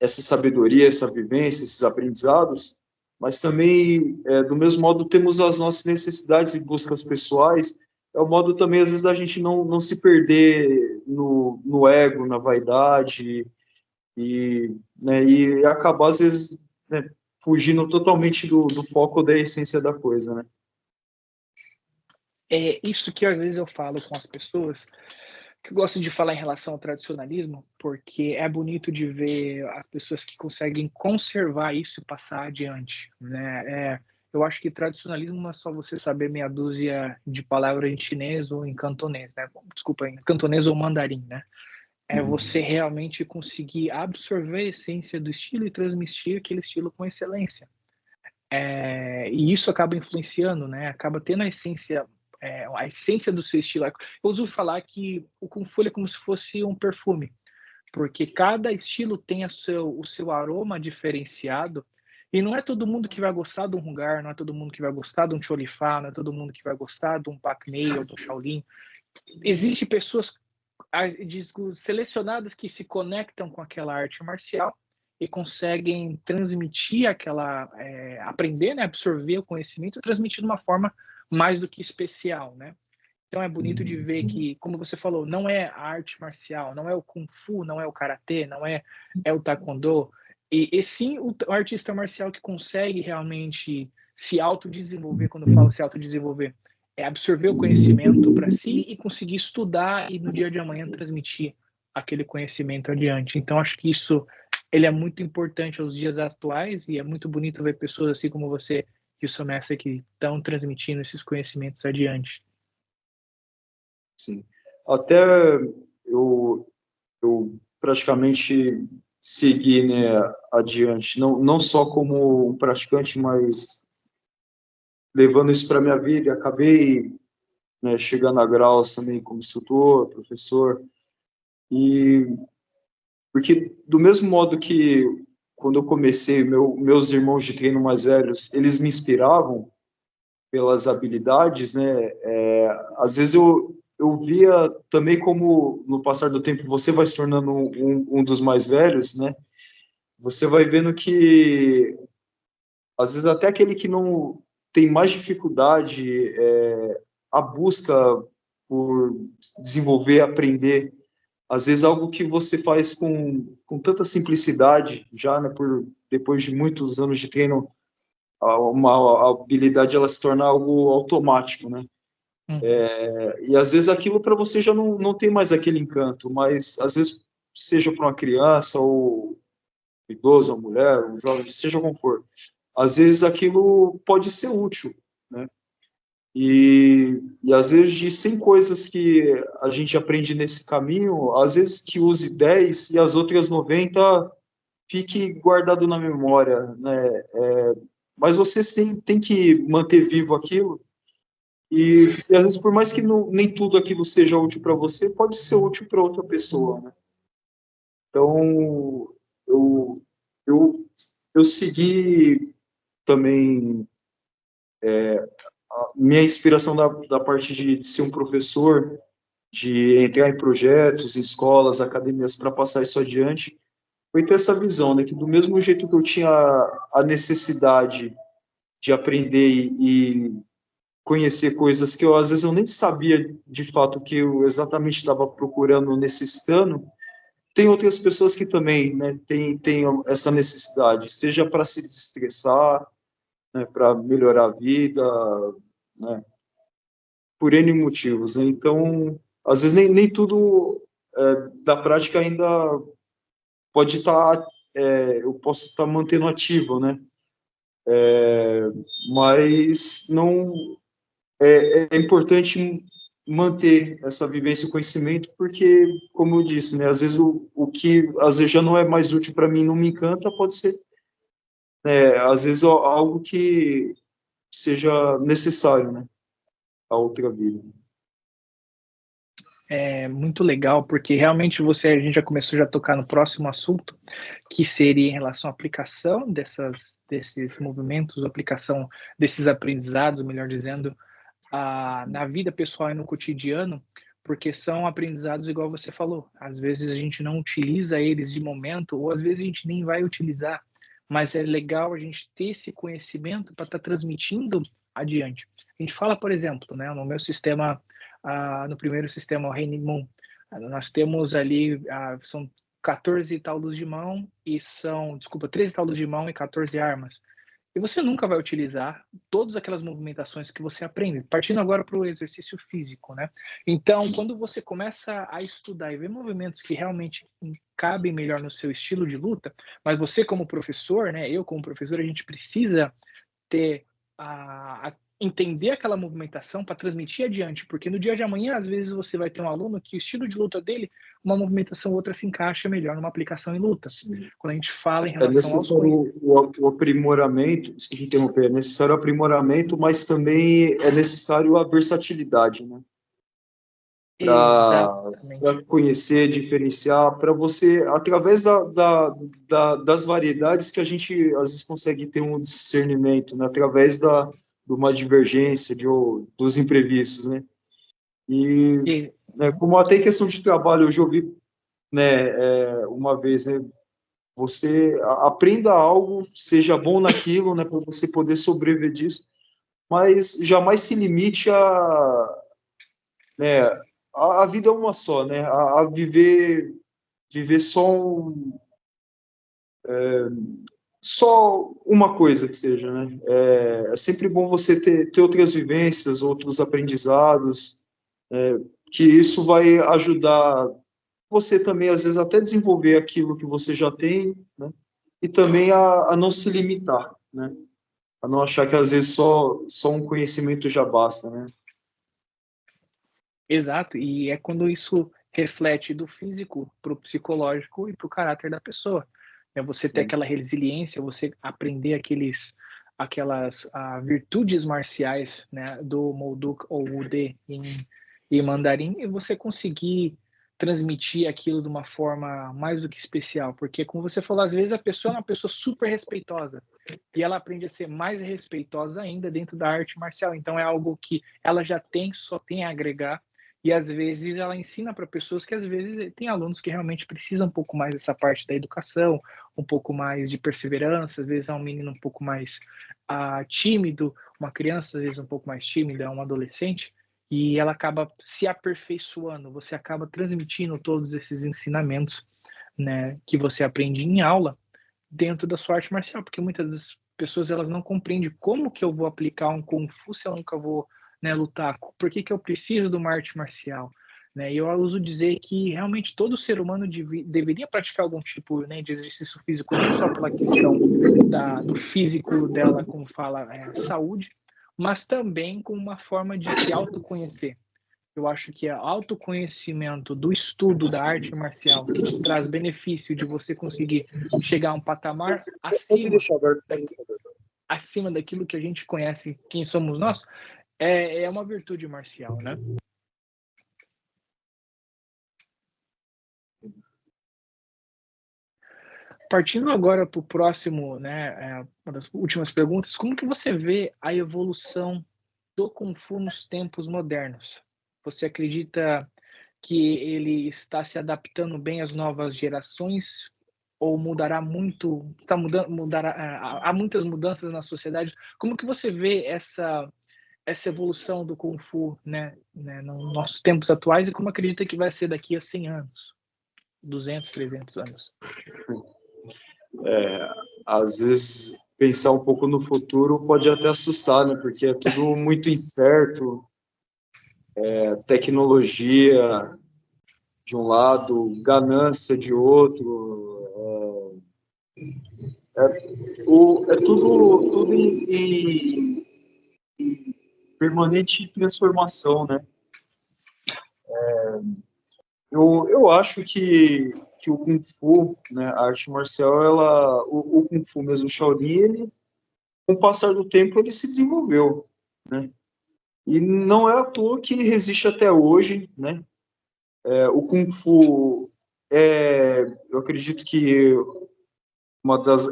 sabedoria, essa vivência, esses aprendizados, mas também, do mesmo modo, temos as nossas necessidades e buscas pessoais, é o modo também, às vezes, da gente não se perder no ego, na vaidade, né, e acabar, às vezes, né, fugindo totalmente do foco da essência da coisa, né? É isso que às vezes eu falo com as pessoas, que eu gosto de falar em relação ao tradicionalismo, porque é bonito de ver as pessoas que conseguem conservar isso e passar adiante, né? Eu acho que tradicionalismo não é só você saber meia dúzia de palavras em chinês ou em cantonês, né? Desculpa, em cantonês ou mandarim, né? É você realmente conseguir absorver a essência do estilo e transmitir aquele estilo com excelência. E isso acaba influenciando, né? Acaba tendo a essência do seu estilo. Eu uso falar que o Kung Fu é como se fosse um perfume, porque cada estilo tem o seu aroma diferenciado, e não é todo mundo que vai gostar de um Hungar, não é todo mundo que vai gostar de um Cholifá, não é todo mundo que vai gostar de um Pak Mei ou do Shaolin. Existem pessoas selecionadas que se conectam com aquela arte marcial e conseguem transmitir aprender, né, absorver o conhecimento e transmitir de uma forma mais do que especial, né? Então é bonito de ver que, como você falou, não é a arte marcial, não é o Kung Fu, não é o Karatê, não é o Taekwondo, e sim o artista marcial que consegue realmente se autodesenvolver. Quando eu falo se autodesenvolver, é absorver o conhecimento para si e conseguir estudar e no dia de amanhã transmitir aquele conhecimento adiante. Então, acho que isso ele é muito importante aos dias atuais e é muito bonito ver pessoas assim como você e o seu mestre que estão transmitindo esses conhecimentos adiante. Sim. Até eu praticamente segui, né, adiante, não só como um praticante, mas levando isso para minha vida, e acabei, né, chegando a graus também como instrutor, professor, e porque do mesmo modo que quando eu comecei, meus irmãos de treino mais velhos, eles me inspiravam pelas habilidades, né, às vezes eu via também como no passar do tempo você vai se tornando um dos mais velhos, né, você vai vendo que às vezes até aquele que não tem mais dificuldade, a busca por desenvolver, aprender, às vezes algo que você faz com tanta simplicidade já, né, por depois de muitos anos de treino, uma habilidade ela se torna algo automático, né? Uhum. E às vezes aquilo para você já não tem mais aquele encanto, mas às vezes seja para uma criança ou um idoso, uma mulher, um jovem, seja como for, às vezes aquilo pode ser útil, né? E às vezes de 100 coisas que a gente aprende nesse caminho, às vezes que use 10 e as outras 90 fique guardado na memória, né? Mas você tem que manter vivo aquilo e às vezes por mais que nem tudo aquilo seja útil para você, pode ser útil para outra pessoa, né? Então, eu, eu, eu segui também minha inspiração da parte de ser um professor, de entrar em projetos, em escolas, academias para passar isso adiante, foi ter essa visão, né, que do mesmo jeito que eu tinha a necessidade de aprender e conhecer coisas que eu às vezes eu nem sabia de fato que eu exatamente estava procurando, necessitando, tem outras pessoas que também, né, tem essa necessidade, seja para se desestressar, né, para melhorar a vida, né, por N motivos, né? Então, às vezes nem tudo da prática ainda pode estar, eu posso estar mantendo ativo, né? Mas não é importante manter essa vivência e conhecimento, porque, como eu disse, né, às vezes o que às vezes já não é mais útil para mim, não me encanta, pode ser, às vezes algo que seja necessário, né, a outra vida. É muito legal, porque realmente a gente já começou a tocar no próximo assunto, que seria em relação à aplicação desses movimentos, aplicação desses aprendizados, melhor dizendo, na vida pessoal e no cotidiano, porque são aprendizados igual você falou. Às vezes a gente não utiliza eles de momento, ou às vezes a gente nem vai utilizar, mas é legal a gente ter esse conhecimento para estar transmitindo adiante. A gente fala, por exemplo, né, no meu sistema, no primeiro sistema, o Reine Moon, nós temos ali, são 14 taulos de mão e desculpa, 13 taulos de mão e 14 armas. E você nunca vai utilizar todas aquelas movimentações que você aprende. Partindo agora para o exercício físico, né? Então, quando você começa a estudar e ver movimentos que realmente cabem melhor no seu estilo de luta, mas você como professor, né? Eu como professor, a gente precisa ter entender aquela movimentação para transmitir adiante, porque no dia de amanhã, às vezes, você vai ter um aluno que o estilo de luta dele, uma movimentação ou outra se encaixa melhor numa aplicação em luta. Sim. Quando a gente fala em É relação aos necessário o aprimoramento, desculpe interromper, é necessário o aprimoramento, mas também é necessário a versatilidade, né? Para Exatamente. conhecer, diferenciar, para você, através das variedades que a gente às vezes consegue ter um discernimento, né? Através de uma divergência, dos imprevistos, né? E, E, né, como até em questão de trabalho, eu já ouvi, né, uma vez, né, você aprenda algo, seja bom naquilo, né, para você poder sobreviver disso, mas jamais se limite né, a vida é uma só, né, viver só só uma coisa que seja, né? É sempre bom você ter outras vivências, outros aprendizados, que isso vai ajudar você também, às vezes, até desenvolver aquilo que você já tem, né? E também a não se limitar, né? A não achar que, às vezes, só um conhecimento já basta, né? Exato, e é quando isso reflete do físico para o psicológico e para o caráter da pessoa. É você ter Sim. aquela resiliência, você aprender aquelas virtudes marciais, né, do Molduk ou Wudê em mandarim, e você conseguir transmitir aquilo de uma forma mais do que especial, porque como você falou, às vezes a pessoa é uma pessoa super respeitosa, e ela aprende a ser mais respeitosa ainda dentro da arte marcial, então é algo que ela já tem, só tem a agregar, e às vezes ela ensina para pessoas que às vezes tem alunos que realmente precisam um pouco mais dessa parte da educação, um pouco mais de perseverança, às vezes é um menino um pouco mais tímido, uma criança às vezes um pouco mais tímida, um adolescente, e ela acaba se aperfeiçoando, você acaba transmitindo todos esses ensinamentos, né, que você aprende em aula dentro da sua arte marcial, porque muitas das pessoas elas não compreendem como que eu vou aplicar um Kung Fu se eu nunca vou, né, lutar, por que que eu preciso de uma arte marcial, né? E eu uso dizer que realmente todo ser humano deveria praticar algum tipo, né, de exercício físico, não só pela questão do físico dela, como fala, saúde, mas também com uma forma de se autoconhecer. Eu acho que é autoconhecimento do estudo da arte marcial que te traz benefício de você conseguir chegar a um patamar Pode deixar aberto, pode deixar aberto. acima daquilo que a gente conhece, quem somos nós, é uma virtude marcial, né? Partindo agora para o próximo, né, uma das últimas perguntas, como que você vê a evolução do Kung Fu nos tempos modernos? Você acredita que ele está se adaptando bem às novas gerações ou mudará muito, está mudando, mudará, há muitas mudanças na sociedade. Como que você vê essa evolução do Kung Fu, né, nos nossos tempos atuais e como acredita que vai ser daqui a 100 anos, 200, 300 anos? Às vezes, pensar um pouco no futuro pode até assustar, né? Porque é tudo muito incerto, tecnologia de um lado, ganância de outro, é tudo em permanente transformação, né? Eu acho que o Kung Fu, né, a arte marcial, o Kung Fu mesmo, o Shaolin, ele, com o passar do tempo, ele se desenvolveu, né? E não é à toa que resiste até hoje, né? O Kung Fu eu acredito que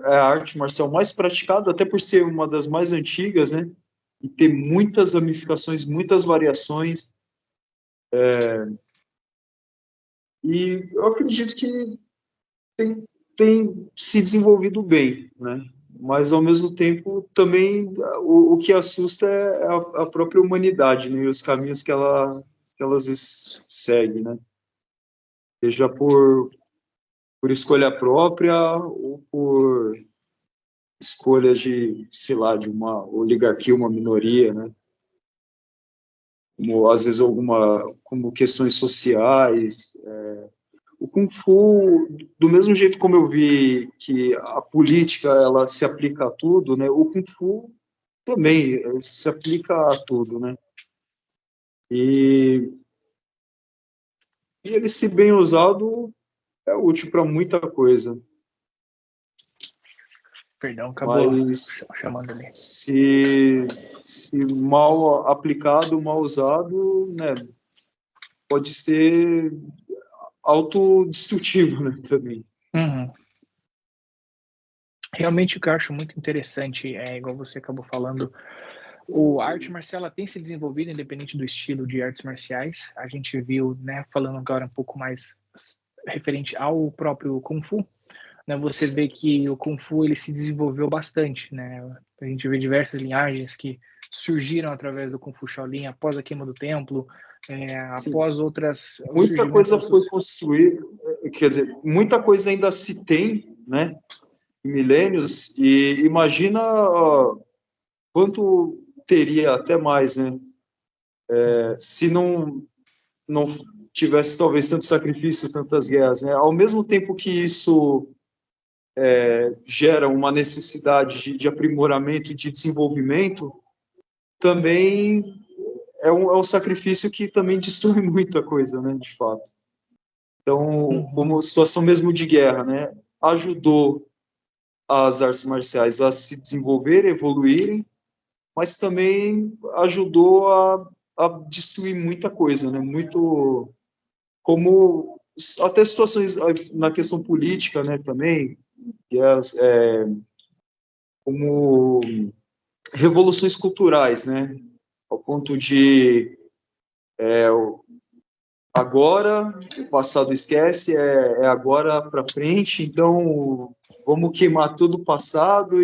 é a arte marcial mais praticada, até por ser uma das mais antigas, né? E ter muitas ramificações, muitas variações. E eu acredito que tem se desenvolvido bem, né? Mas, ao mesmo tempo, também o que assusta é a própria humanidade, né? E os caminhos que ela às vezes segue, né? Seja por escolha própria ou por escolha de, sei lá, de uma oligarquia, uma minoria, né? Como, às vezes, como questões sociais. O Kung Fu, do mesmo jeito como eu vi que a política ela se aplica a tudo, né? O Kung Fu também se aplica a tudo, né? E, e ele, se bem usado, é útil para muita coisa. Perdão, acabou Mas chamando ali. se mal aplicado, mal usado, né, pode ser autodestrutivo, né, também. Uhum. Realmente o que eu acho muito interessante é, igual você acabou falando, a arte marcial ela tem se desenvolvido independente do estilo de artes marciais. A gente viu, né, falando agora um pouco mais referente ao próprio Kung Fu, né, você vê que o Kung Fu ele se desenvolveu bastante, né? A gente vê diversas linhagens que surgiram através do Kung Fu Shaolin após a queima do templo, após outras o Muita surgimento coisa das foi construída, quer dizer, muita coisa ainda se tem, né? milênios, e imagina quanto teria até mais, né? Se não tivesse talvez tanto sacrifício, tantas guerras, né? Ao mesmo tempo que isso gera uma necessidade de aprimoramento e de desenvolvimento, também é um sacrifício que também destrói muita coisa, né? De fato. Então, Uhum. como situação mesmo de guerra, né? Ajudou as artes marciais a se desenvolver, evoluírem, mas também ajudou a destruir muita coisa, né? Muito, como até situações na questão política, né? Também, que como revoluções culturais, né? Ao ponto de agora, o passado esquece, é agora para frente, então vamos queimar todo o passado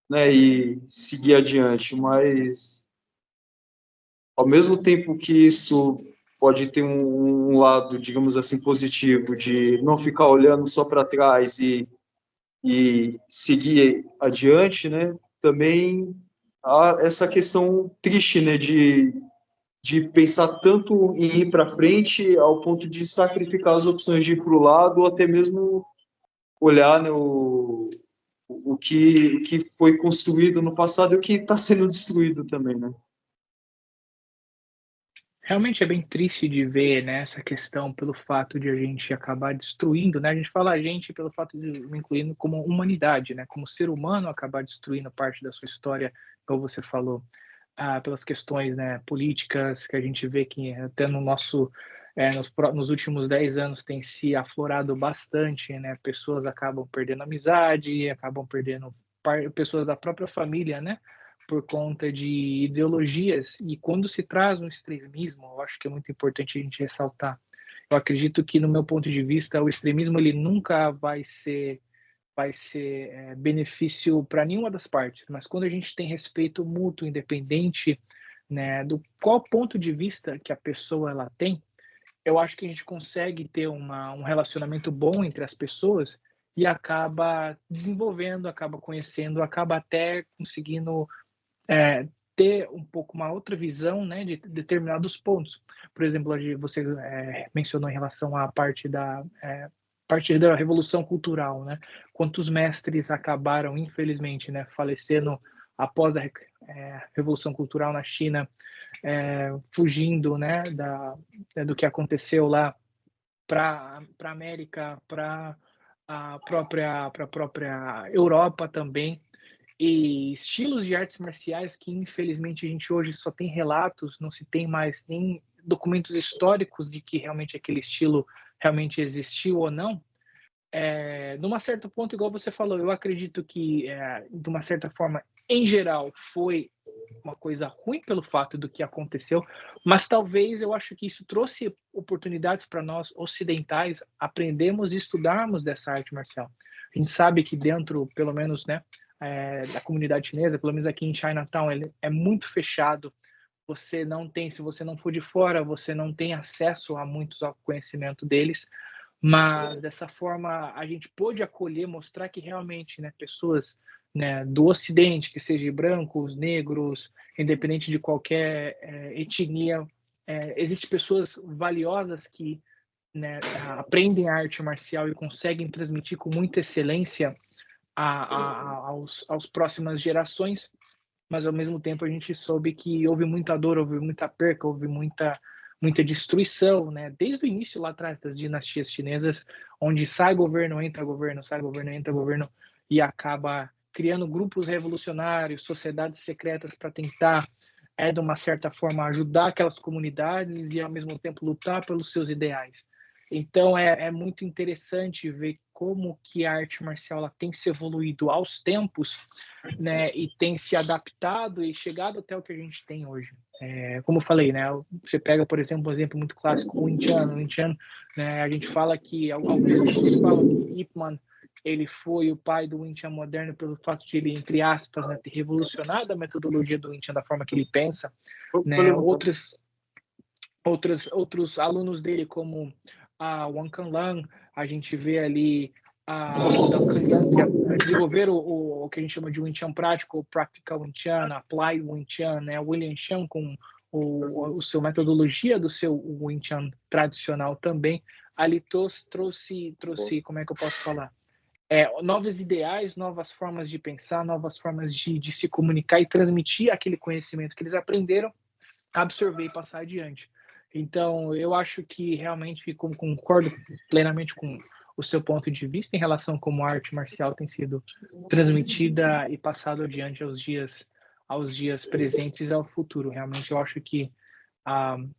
né, e seguir adiante, mas ao mesmo tempo que isso pode ter um lado, digamos assim, positivo, de não ficar olhando só para trás e seguir adiante, né, também há essa questão triste, né, de pensar tanto em ir para frente ao ponto de sacrificar as opções de ir para o lado ou até mesmo olhar, né, o que foi construído no passado e o que está sendo destruído também, né? Realmente é bem triste de ver, né, essa questão pelo fato de a gente acabar destruindo, né? A gente fala a gente pelo fato de me incluindo como humanidade, né? Como ser humano acabar destruindo parte da sua história, como você falou, pelas questões, né, políticas que a gente vê que até no nosso nos últimos 10 anos tem se aflorado bastante, né? Pessoas acabam perdendo amizade, acabam perdendo pessoas da própria família, né? Por conta de ideologias. E quando se traz um extremismo, eu acho que é muito importante a gente ressaltar. Eu acredito que, no meu ponto de vista, o extremismo ele nunca vai ser benefício para nenhuma das partes, mas quando a gente tem respeito mútuo, independente, né, do qual ponto de vista que a pessoa ela tem, eu acho que a gente consegue ter um relacionamento bom entre as pessoas e acaba desenvolvendo, acaba conhecendo, acaba até conseguindo ter um pouco uma outra visão, né, de determinados pontos. Por exemplo, você mencionou em relação à parte da revolução cultural, né? Quantos mestres acabaram, infelizmente, né, falecendo após a revolução cultural na China, fugindo, né, do que aconteceu lá para a América, para a própria Europa também, e estilos de artes marciais que infelizmente a gente hoje só tem relatos, não se tem mais nem documentos históricos de que realmente aquele estilo realmente existiu ou não. Numa certo ponto, igual você falou, eu acredito que de uma certa forma, em geral, foi uma coisa ruim pelo fato do que aconteceu, mas talvez eu acho que isso trouxe oportunidades para nós ocidentais aprendermos e estudarmos dessa arte marcial. A gente sabe que dentro, pelo menos, né, da comunidade chinesa, pelo menos aqui em Chinatown, ele é muito fechado. Você não tem, se você não for de fora, você não tem acesso a muitos ao conhecimento deles. Mas dessa forma a gente pôde acolher, mostrar que realmente, né, pessoas, né, do Ocidente, que sejam brancos, negros, independente de qualquer etnia, existem pessoas valiosas que, né, aprendem a arte marcial e conseguem transmitir com muita excelência aos próximas gerações, mas ao mesmo tempo a gente soube que houve muita dor, houve muita perca, houve muita destruição, né? Desde o início lá atrás das dinastias chinesas, onde sai governo, entra governo, sai governo, entra governo, e acaba criando grupos revolucionários, sociedades secretas para tentar, de uma certa forma, ajudar aquelas comunidades e, ao mesmo tempo, lutar pelos seus ideais. Então, é muito interessante ver como que a arte marcial ela tem se evoluído aos tempos, né, e tem se adaptado e chegado até o que a gente tem hoje. Como eu falei, né, você pega, por exemplo, um exemplo muito clássico, o Wing Chun. O Wing Chun, né, a gente fala que, alguns críticos falam que Ip Man ele foi o pai do Wing Chun moderno pelo fato de ele, entre aspas, né, ter revolucionado a metodologia do Wing Chun da forma que ele pensa, né, outros alunos dele, como a Wang Kanlan, a gente vê ali desenvolver o que a gente chama de Wing Chun prático, o Practical Wing Chun, Applied Wing Chun, né? William Chun com o seu metodologia do seu Wing Chun tradicional também, ali trouxe, como é que eu posso falar? Novos ideais, novas formas de pensar, novas formas de se comunicar e transmitir aquele conhecimento que eles aprenderam, absorver e passar adiante. Então, eu acho que realmente concordo plenamente com o seu ponto de vista em relação a como a arte marcial tem sido transmitida e passada adiante aos dias presentes e ao futuro. Realmente, eu acho que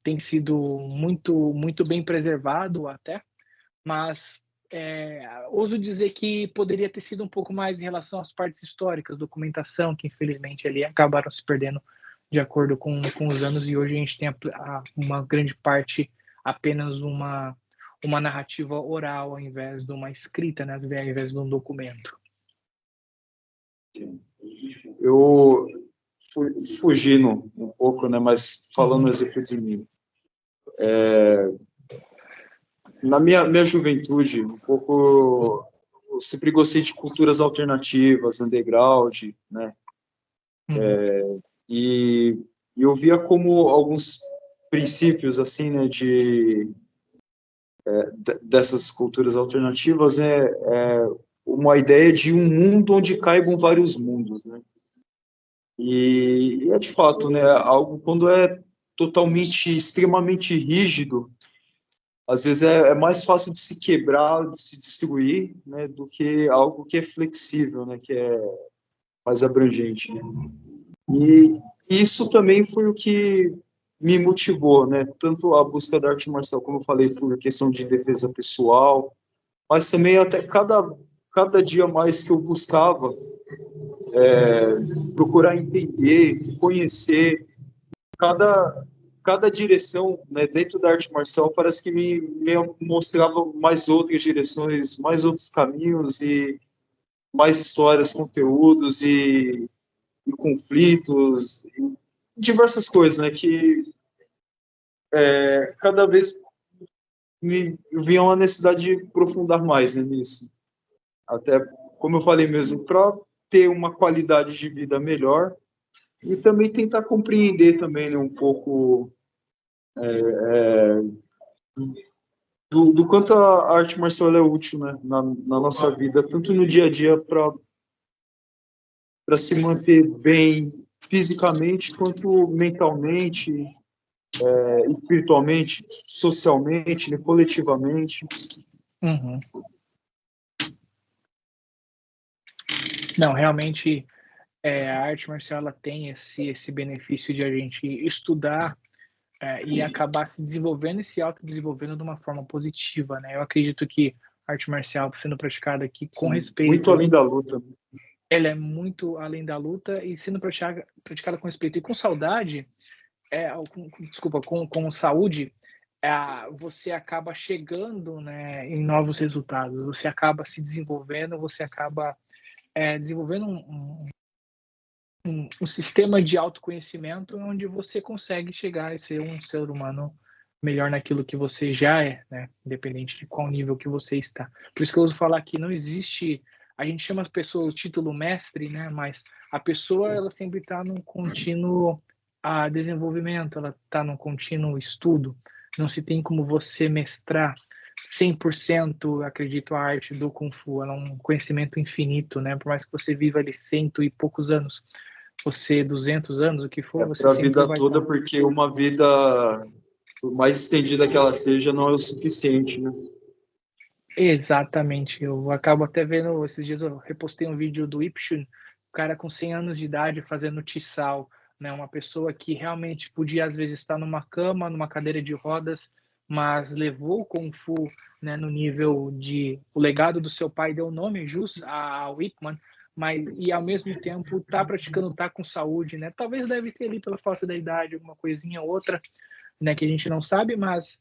tem sido muito, muito bem preservado até, mas ouso dizer que poderia ter sido um pouco mais em relação às partes históricas, documentação, que infelizmente ali acabaram se perdendo de acordo com os anos, e hoje a gente tem uma grande parte apenas uma narrativa oral ao invés de uma escrita, né, ao invés de um documento. Eu fugindo um pouco, né, mas falando exemplo de mim. Na minha juventude, um pouco, eu sempre gostei de culturas alternativas, underground, né? E eu via como alguns princípios, assim, né, dessas culturas alternativas uma ideia de um mundo onde caibam vários mundos, né? E é de fato, né, algo quando é totalmente, extremamente rígido, às vezes é mais fácil de se quebrar, de se destruir, né, do que algo que é flexível, né, que é mais abrangente, né? E isso também foi o que me motivou, né, tanto a busca da arte marcial, como eu falei, por questão de defesa pessoal, mas também até cada dia mais que eu buscava procurar entender, conhecer cada direção, né, dentro da arte marcial, parece que me mostrava mais outras direções, mais outros caminhos e mais histórias, conteúdos e conflitos, e diversas coisas, né, que cada vez me vinha uma necessidade de aprofundar mais, né, nisso. Até, como eu falei mesmo, para ter uma qualidade de vida melhor e também tentar compreender também, né, um pouco do quanto a arte marcial é útil, né, na nossa vida, tanto no dia a dia para se manter bem fisicamente, quanto mentalmente, espiritualmente, socialmente, né, coletivamente. Uhum. Não, realmente a arte marcial ela tem esse benefício de a gente estudar e acabar se desenvolvendo e se autodesenvolvendo de uma forma positiva, né? Eu acredito que a arte marcial sendo praticada aqui com respeito, muito além da luta. Ela é muito além da luta e sendo praticada com respeito e com saudade, com saúde, você acaba chegando, né, em novos resultados. Você acaba se desenvolvendo, você acaba desenvolvendo um sistema de autoconhecimento onde você consegue chegar a ser um ser humano melhor naquilo que você já é, né? Independente de qual nível que você está. Por isso que eu uso falar que não existe, a gente chama as pessoas o título mestre, né? Mas a pessoa ela sempre está num contínuo desenvolvimento, ela está num contínuo estudo. Não se tem como você mestrar 100%, acredito, a arte do Kung Fu. Ela é um conhecimento infinito, né? Por mais que você viva ali 100 e poucos anos, você 200 anos, o que for, você para a sempre vida vai toda, estar. porque uma vida, por mais estendida que ela seja, não é o suficiente, né? Exatamente. Eu acabo até vendo, esses dias eu repostei um vídeo do Ipshun, o cara com 100 anos de idade fazendo tiçal, né? Uma pessoa que realmente podia às vezes estar numa cama, numa cadeira de rodas, mas levou o Kung Fu, né, no nível de o legado do seu pai deu nome jus ao Ip Man, mas e ao mesmo tempo tá praticando, tá com saúde, né? Talvez deve ter ali pela falta da idade alguma coisinha ou outra, né, que a gente não sabe, mas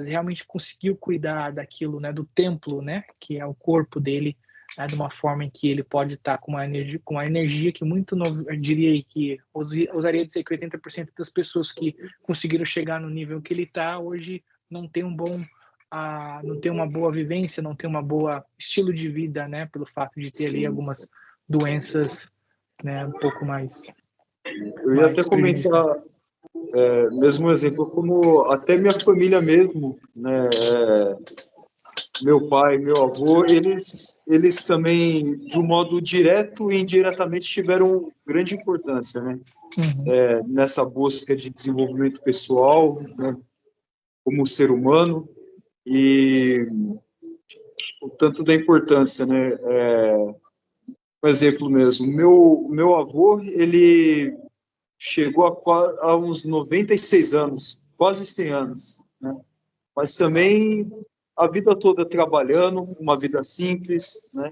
realmente conseguiu cuidar daquilo, né, do templo, né, que é o corpo dele, né, de uma forma em que ele pode estar com uma energia que muito novo, eu diria que ousaria dizer que 80% das pessoas que conseguiram chegar no nível que ele está hoje não tem um bom não ter uma boa vivência, não ter uma boa estilo de vida, né, pelo fato de ter ali Sim. algumas doenças, né, um pouco mais Eu ia até prejudicadas. comentar, mesmo exemplo, como até minha família mesmo, né, meu pai, meu avô, eles também, de um modo direto e indiretamente, tiveram grande importância, né, Uhum. nessa busca de desenvolvimento pessoal, né, como ser humano, e o tanto da importância, né, um exemplo mesmo, meu avô, ele chegou a uns 96 anos, quase 100 anos, né? Mas também a vida toda trabalhando, uma vida simples, né?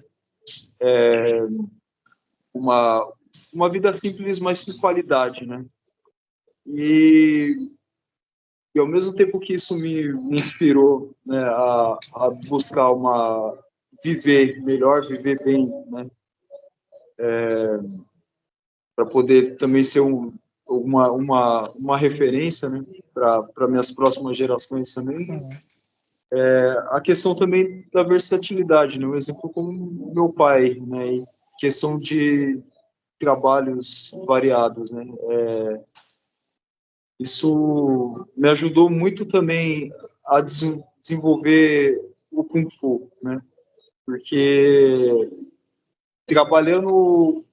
Uma, uma vida simples, mas com qualidade, né? E, e ao mesmo tempo que isso me inspirou, né, a buscar viver melhor, viver bem, né? Para poder também ser uma referência, né, para minhas próximas gerações também. Uhum. A questão também da versatilidade, né? Um exemplo como meu pai, né? Em questão de trabalhos variados, né? Isso me ajudou muito também a desenvolver o Kung Fu, né? Porque trabalhando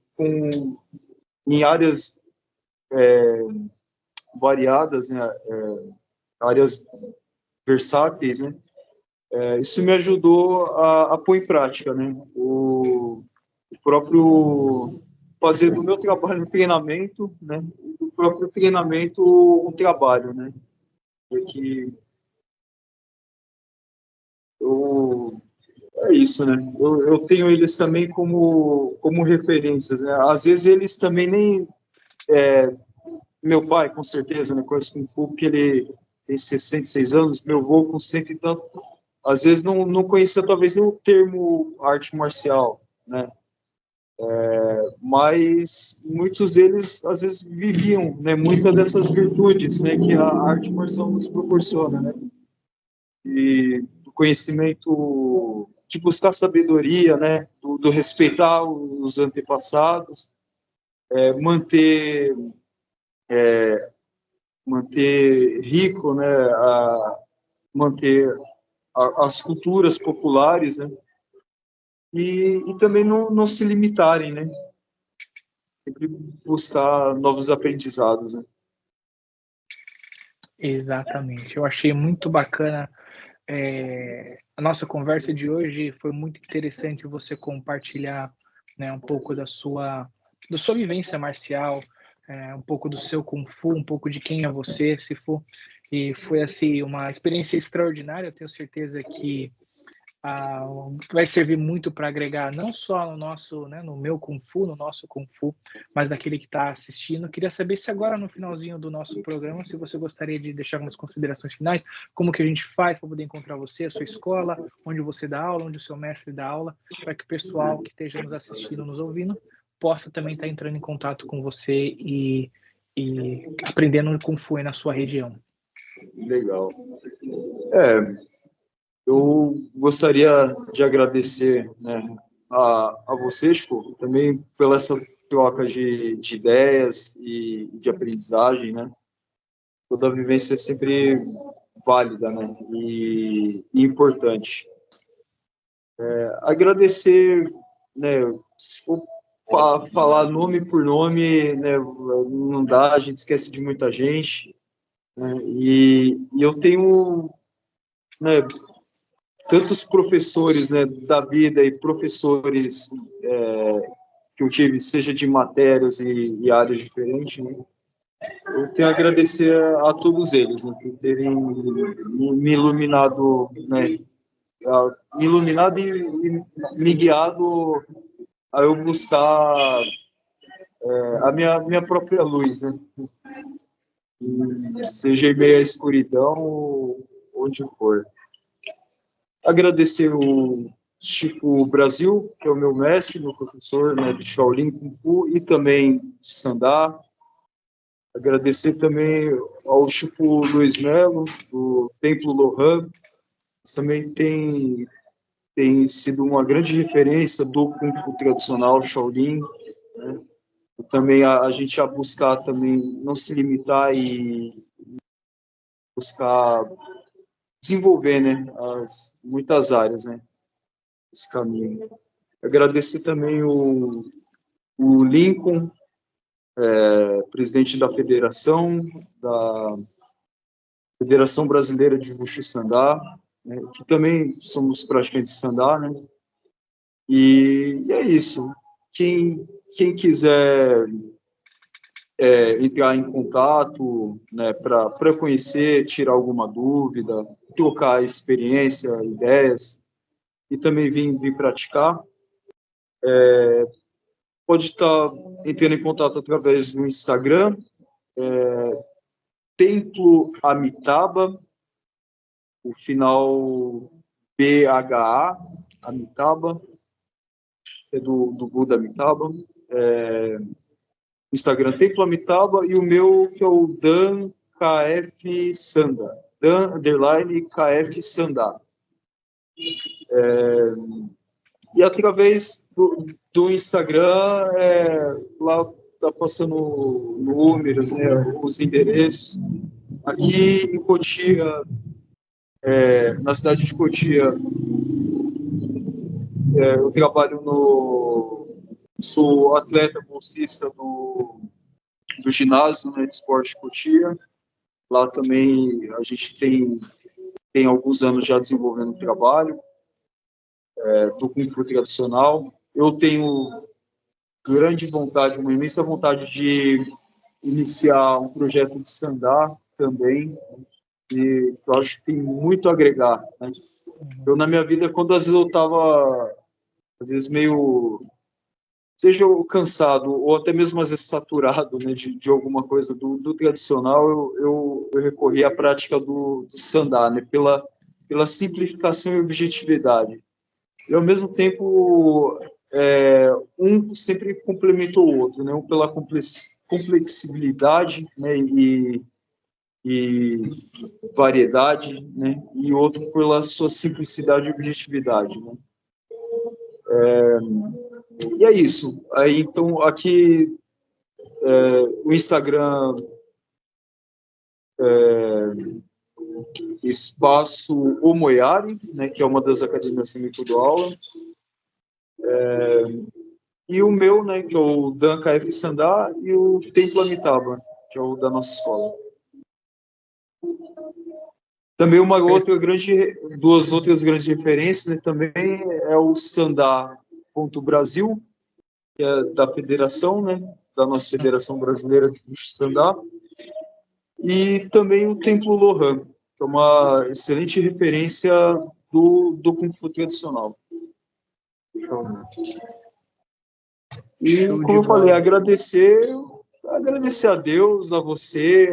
em áreas variadas, né? Áreas versáteis, né? Isso me ajudou a pôr em prática, né? O próprio fazer do meu trabalho um treinamento, né? Do próprio treinamento um trabalho, né? Porque eu, é isso, né? Eu tenho eles também como referências, né? Às vezes eles também nem meu pai, com certeza, né? Conhece Kung Fu, porque ele tem 66 anos, meu avô com cento e tanto, às vezes não conhecia talvez nem o termo arte marcial, né? Mas muitos deles às vezes viviam, né, muitas dessas virtudes, né, que a arte marcial nos proporciona, né, e do conhecimento, de buscar sabedoria, né, do respeitar os antepassados, manter manter rico, né, manter as culturas populares, né, e também não se limitarem, né, sempre buscar novos aprendizados, né. Exatamente. Eu achei muito bacana a nossa conversa de hoje. Foi muito interessante você compartilhar, né, um pouco da sua vivência marcial, um pouco do seu Kung Fu, um pouco de quem é você, se for. E foi assim uma experiência extraordinária. Eu tenho certeza que ah, vai servir muito para agregar não só no nosso, né, no meu Kung Fu, no nosso Kung Fu, mas naquele que está assistindo. Queria saber se agora no finalzinho do nosso programa, se você gostaria de deixar algumas considerações finais, como que a gente faz para poder encontrar você, a sua escola, onde você dá aula, onde o seu mestre dá aula, para que o pessoal que esteja nos assistindo, nos ouvindo, possa também estar entrando em contato com você e aprendendo Kung Fu aí na sua região. Legal. Eu gostaria de agradecer, né, a vocês, tipo, também pela essa troca de ideias e de aprendizagem, né? Toda vivência é sempre válida, né? E importante. Agradecer, né? Se for falar nome por nome, né? Não dá, a gente esquece de muita gente, né? E eu tenho, né, tantos professores, né, da vida e professores que eu tive, seja de matérias e áreas diferentes, né? Eu tenho a agradecer a todos eles, né, por terem me iluminado, né, me iluminado e me guiado a eu buscar a minha própria luz, né? Seja em meio à escuridão ou onde for. Agradecer o Chifu Brasil, que é o meu mestre, meu professor, né, de Shaolin Kung Fu e também de Sandá. Agradecer também ao Chifu Luiz Melo, do Templo Lohan, também tem sido uma grande referência do Kung Fu tradicional Shaolin, né? E também a gente a buscar também não se limitar e buscar desenvolver, né, muitas áreas, né, esse caminho. Agradecer também o Lincoln, presidente da Federação Brasileira de Wushu Sandá, né, que também somos praticantes de Sandá, né, e é isso. Quem quiser entrar em contato, né, para conhecer, tirar alguma dúvida, trocar experiência, ideias, e também vir praticar, pode estar entrando em contato através do Instagram, Templo Amitabha, o final BHA, Amitabha, é do Buda Amitabha, Instagram Templo Amitabha, e o meu, que é o Dan KF Sanda, Dan _ KF Sanda. E através do Instagram, lá está passando números, né, os endereços. Aqui em Cotia, na cidade de Cotia, eu trabalho sou atleta bolsista do ginásio, né, de esporte de Cotia. Lá também a gente tem alguns anos já desenvolvendo o trabalho do Kung Fu tradicional. Eu tenho grande vontade, uma imensa vontade de iniciar um projeto de Sandá também, e eu acho que tem muito a agregar, né? Eu, na minha vida, quando às vezes eu estava, às vezes, meio, seja cansado, ou até mesmo às vezes saturado, né, de alguma coisa do tradicional, eu recorri à prática do Sandá, né, pela simplificação e objetividade. E, ao mesmo tempo, um sempre complementa o outro, né? Um pela complexibilidade, né? E variedade, né? E outro pela sua simplicidade e objetividade, né? E é isso. Aí, então, aqui, o Instagram, Espaço Omoyari, né? Que é uma das academias que eu dou aula. E o meu, né, que é o Dan KF Sandá, e o Templo Amitabha, que é o da nossa escola. Também duas outras grandes referências, né, também é o Sandá.Brasil, que é da federação, né, da nossa Federação Brasileira de Sandá, e também o Templo Lohan, que é uma excelente referência do Kung Fu tradicional. E, como eu falei, agradecer a Deus, a você,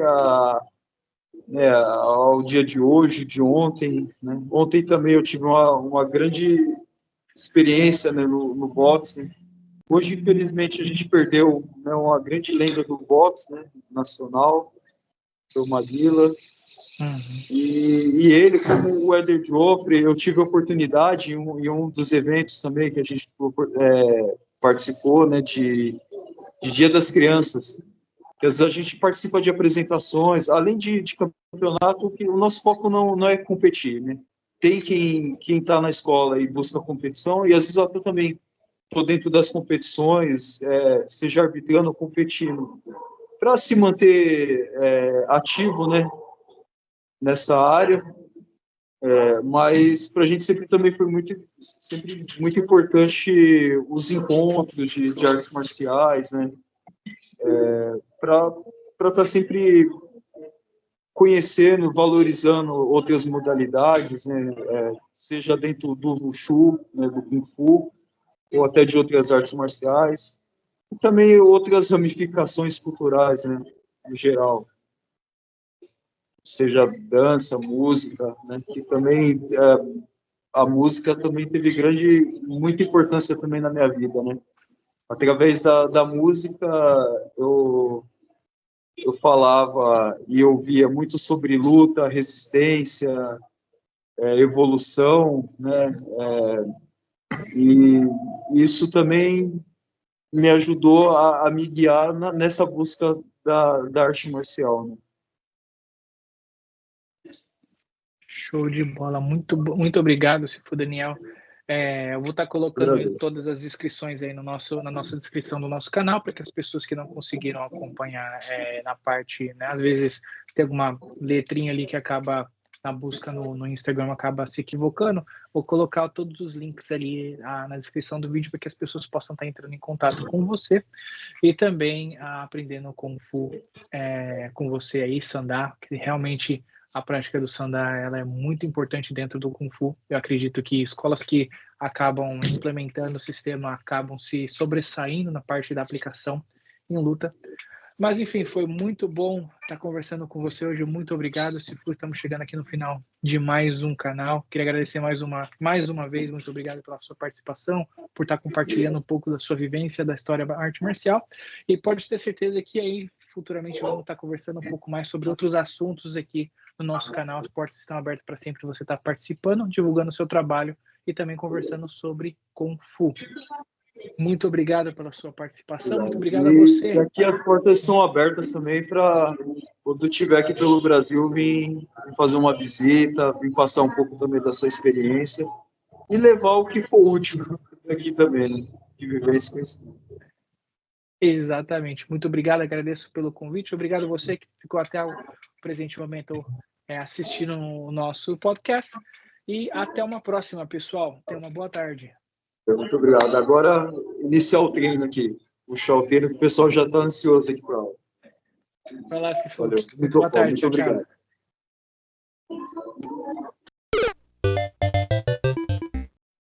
ao dia de hoje, de ontem, né? Ontem também eu tive uma grande experiência, né, no boxe. Hoje, infelizmente, a gente perdeu, né, uma grande lenda do boxe, né, nacional, foi o Maguila. E ele, como o Éder Joffre, eu tive a oportunidade em um dos eventos também que a gente participou, né, de Dia das Crianças, que às vezes a gente participa de apresentações, além de campeonato, que o nosso foco não é competir, né? Tem quem está na escola e busca competição, e às vezes eu até também estou dentro das competições, seja arbitrando ou competindo, para se manter ativo, né, nessa área, mas para a gente sempre também foi sempre muito importante os encontros de artes marciais, né, para estar sempre conhecendo, valorizando outras modalidades, né, seja dentro do Wushu, né, do Kung Fu, ou até de outras artes marciais, e também outras ramificações culturais, né, no geral, seja dança, música, né, que também a música também teve muita importância também na minha vida, né. Através da música, eu falava e eu via muito sobre luta, resistência, evolução, né? E isso também me ajudou a me guiar nessa busca da arte marcial, né? Show de bola, muito obrigado, Sifu Daniel. Eu vou estar colocando todas as inscrições aí na nossa descrição do nosso canal, para que as pessoas que não conseguiram acompanhar na parte, né, às vezes tem alguma letrinha ali que acaba na busca no Instagram acaba se equivocando, vou colocar todos os links ali na descrição do vídeo para que as pessoas possam estar entrando em contato com você e também aprendendo Kung Fu com você aí, Sandá, que realmente a prática do Sandá ela é muito importante dentro do Kung Fu. Eu acredito que escolas que acabam implementando o sistema acabam se sobressaindo na parte da aplicação em luta. Mas, enfim, foi muito bom estar conversando com você hoje. Muito obrigado, Sifu. Estamos chegando aqui no final de mais um canal. Queria agradecer mais uma vez. Muito obrigado pela sua participação, por estar compartilhando um pouco da sua vivência, da história da arte marcial. E pode ter certeza que aí, futuramente, vamos estar conversando um pouco mais sobre outros assuntos aqui no nosso canal. As portas estão abertas para sempre você estar participando, divulgando o seu trabalho e também conversando sobre Kung Fu. Muito obrigado pela sua participação, muito obrigado a você. E aqui as portas estão abertas também para, quando estiver aqui pelo Brasil, vir fazer uma visita, vir passar um pouco também da sua experiência e levar o que for útil aqui também, né? De vivência e conhecimento. Exatamente. Muito obrigado, agradeço pelo convite. Obrigado a você que ficou até o presente momento assistindo o nosso podcast. E até uma próxima, pessoal. Tenha uma boa tarde. Muito obrigado. Agora, iniciar o treino aqui. Puxar o treino, que o pessoal já está ansioso aqui para a aula. Vai lá, se for. Valeu. Boa tarde. Muito obrigado. Tchau.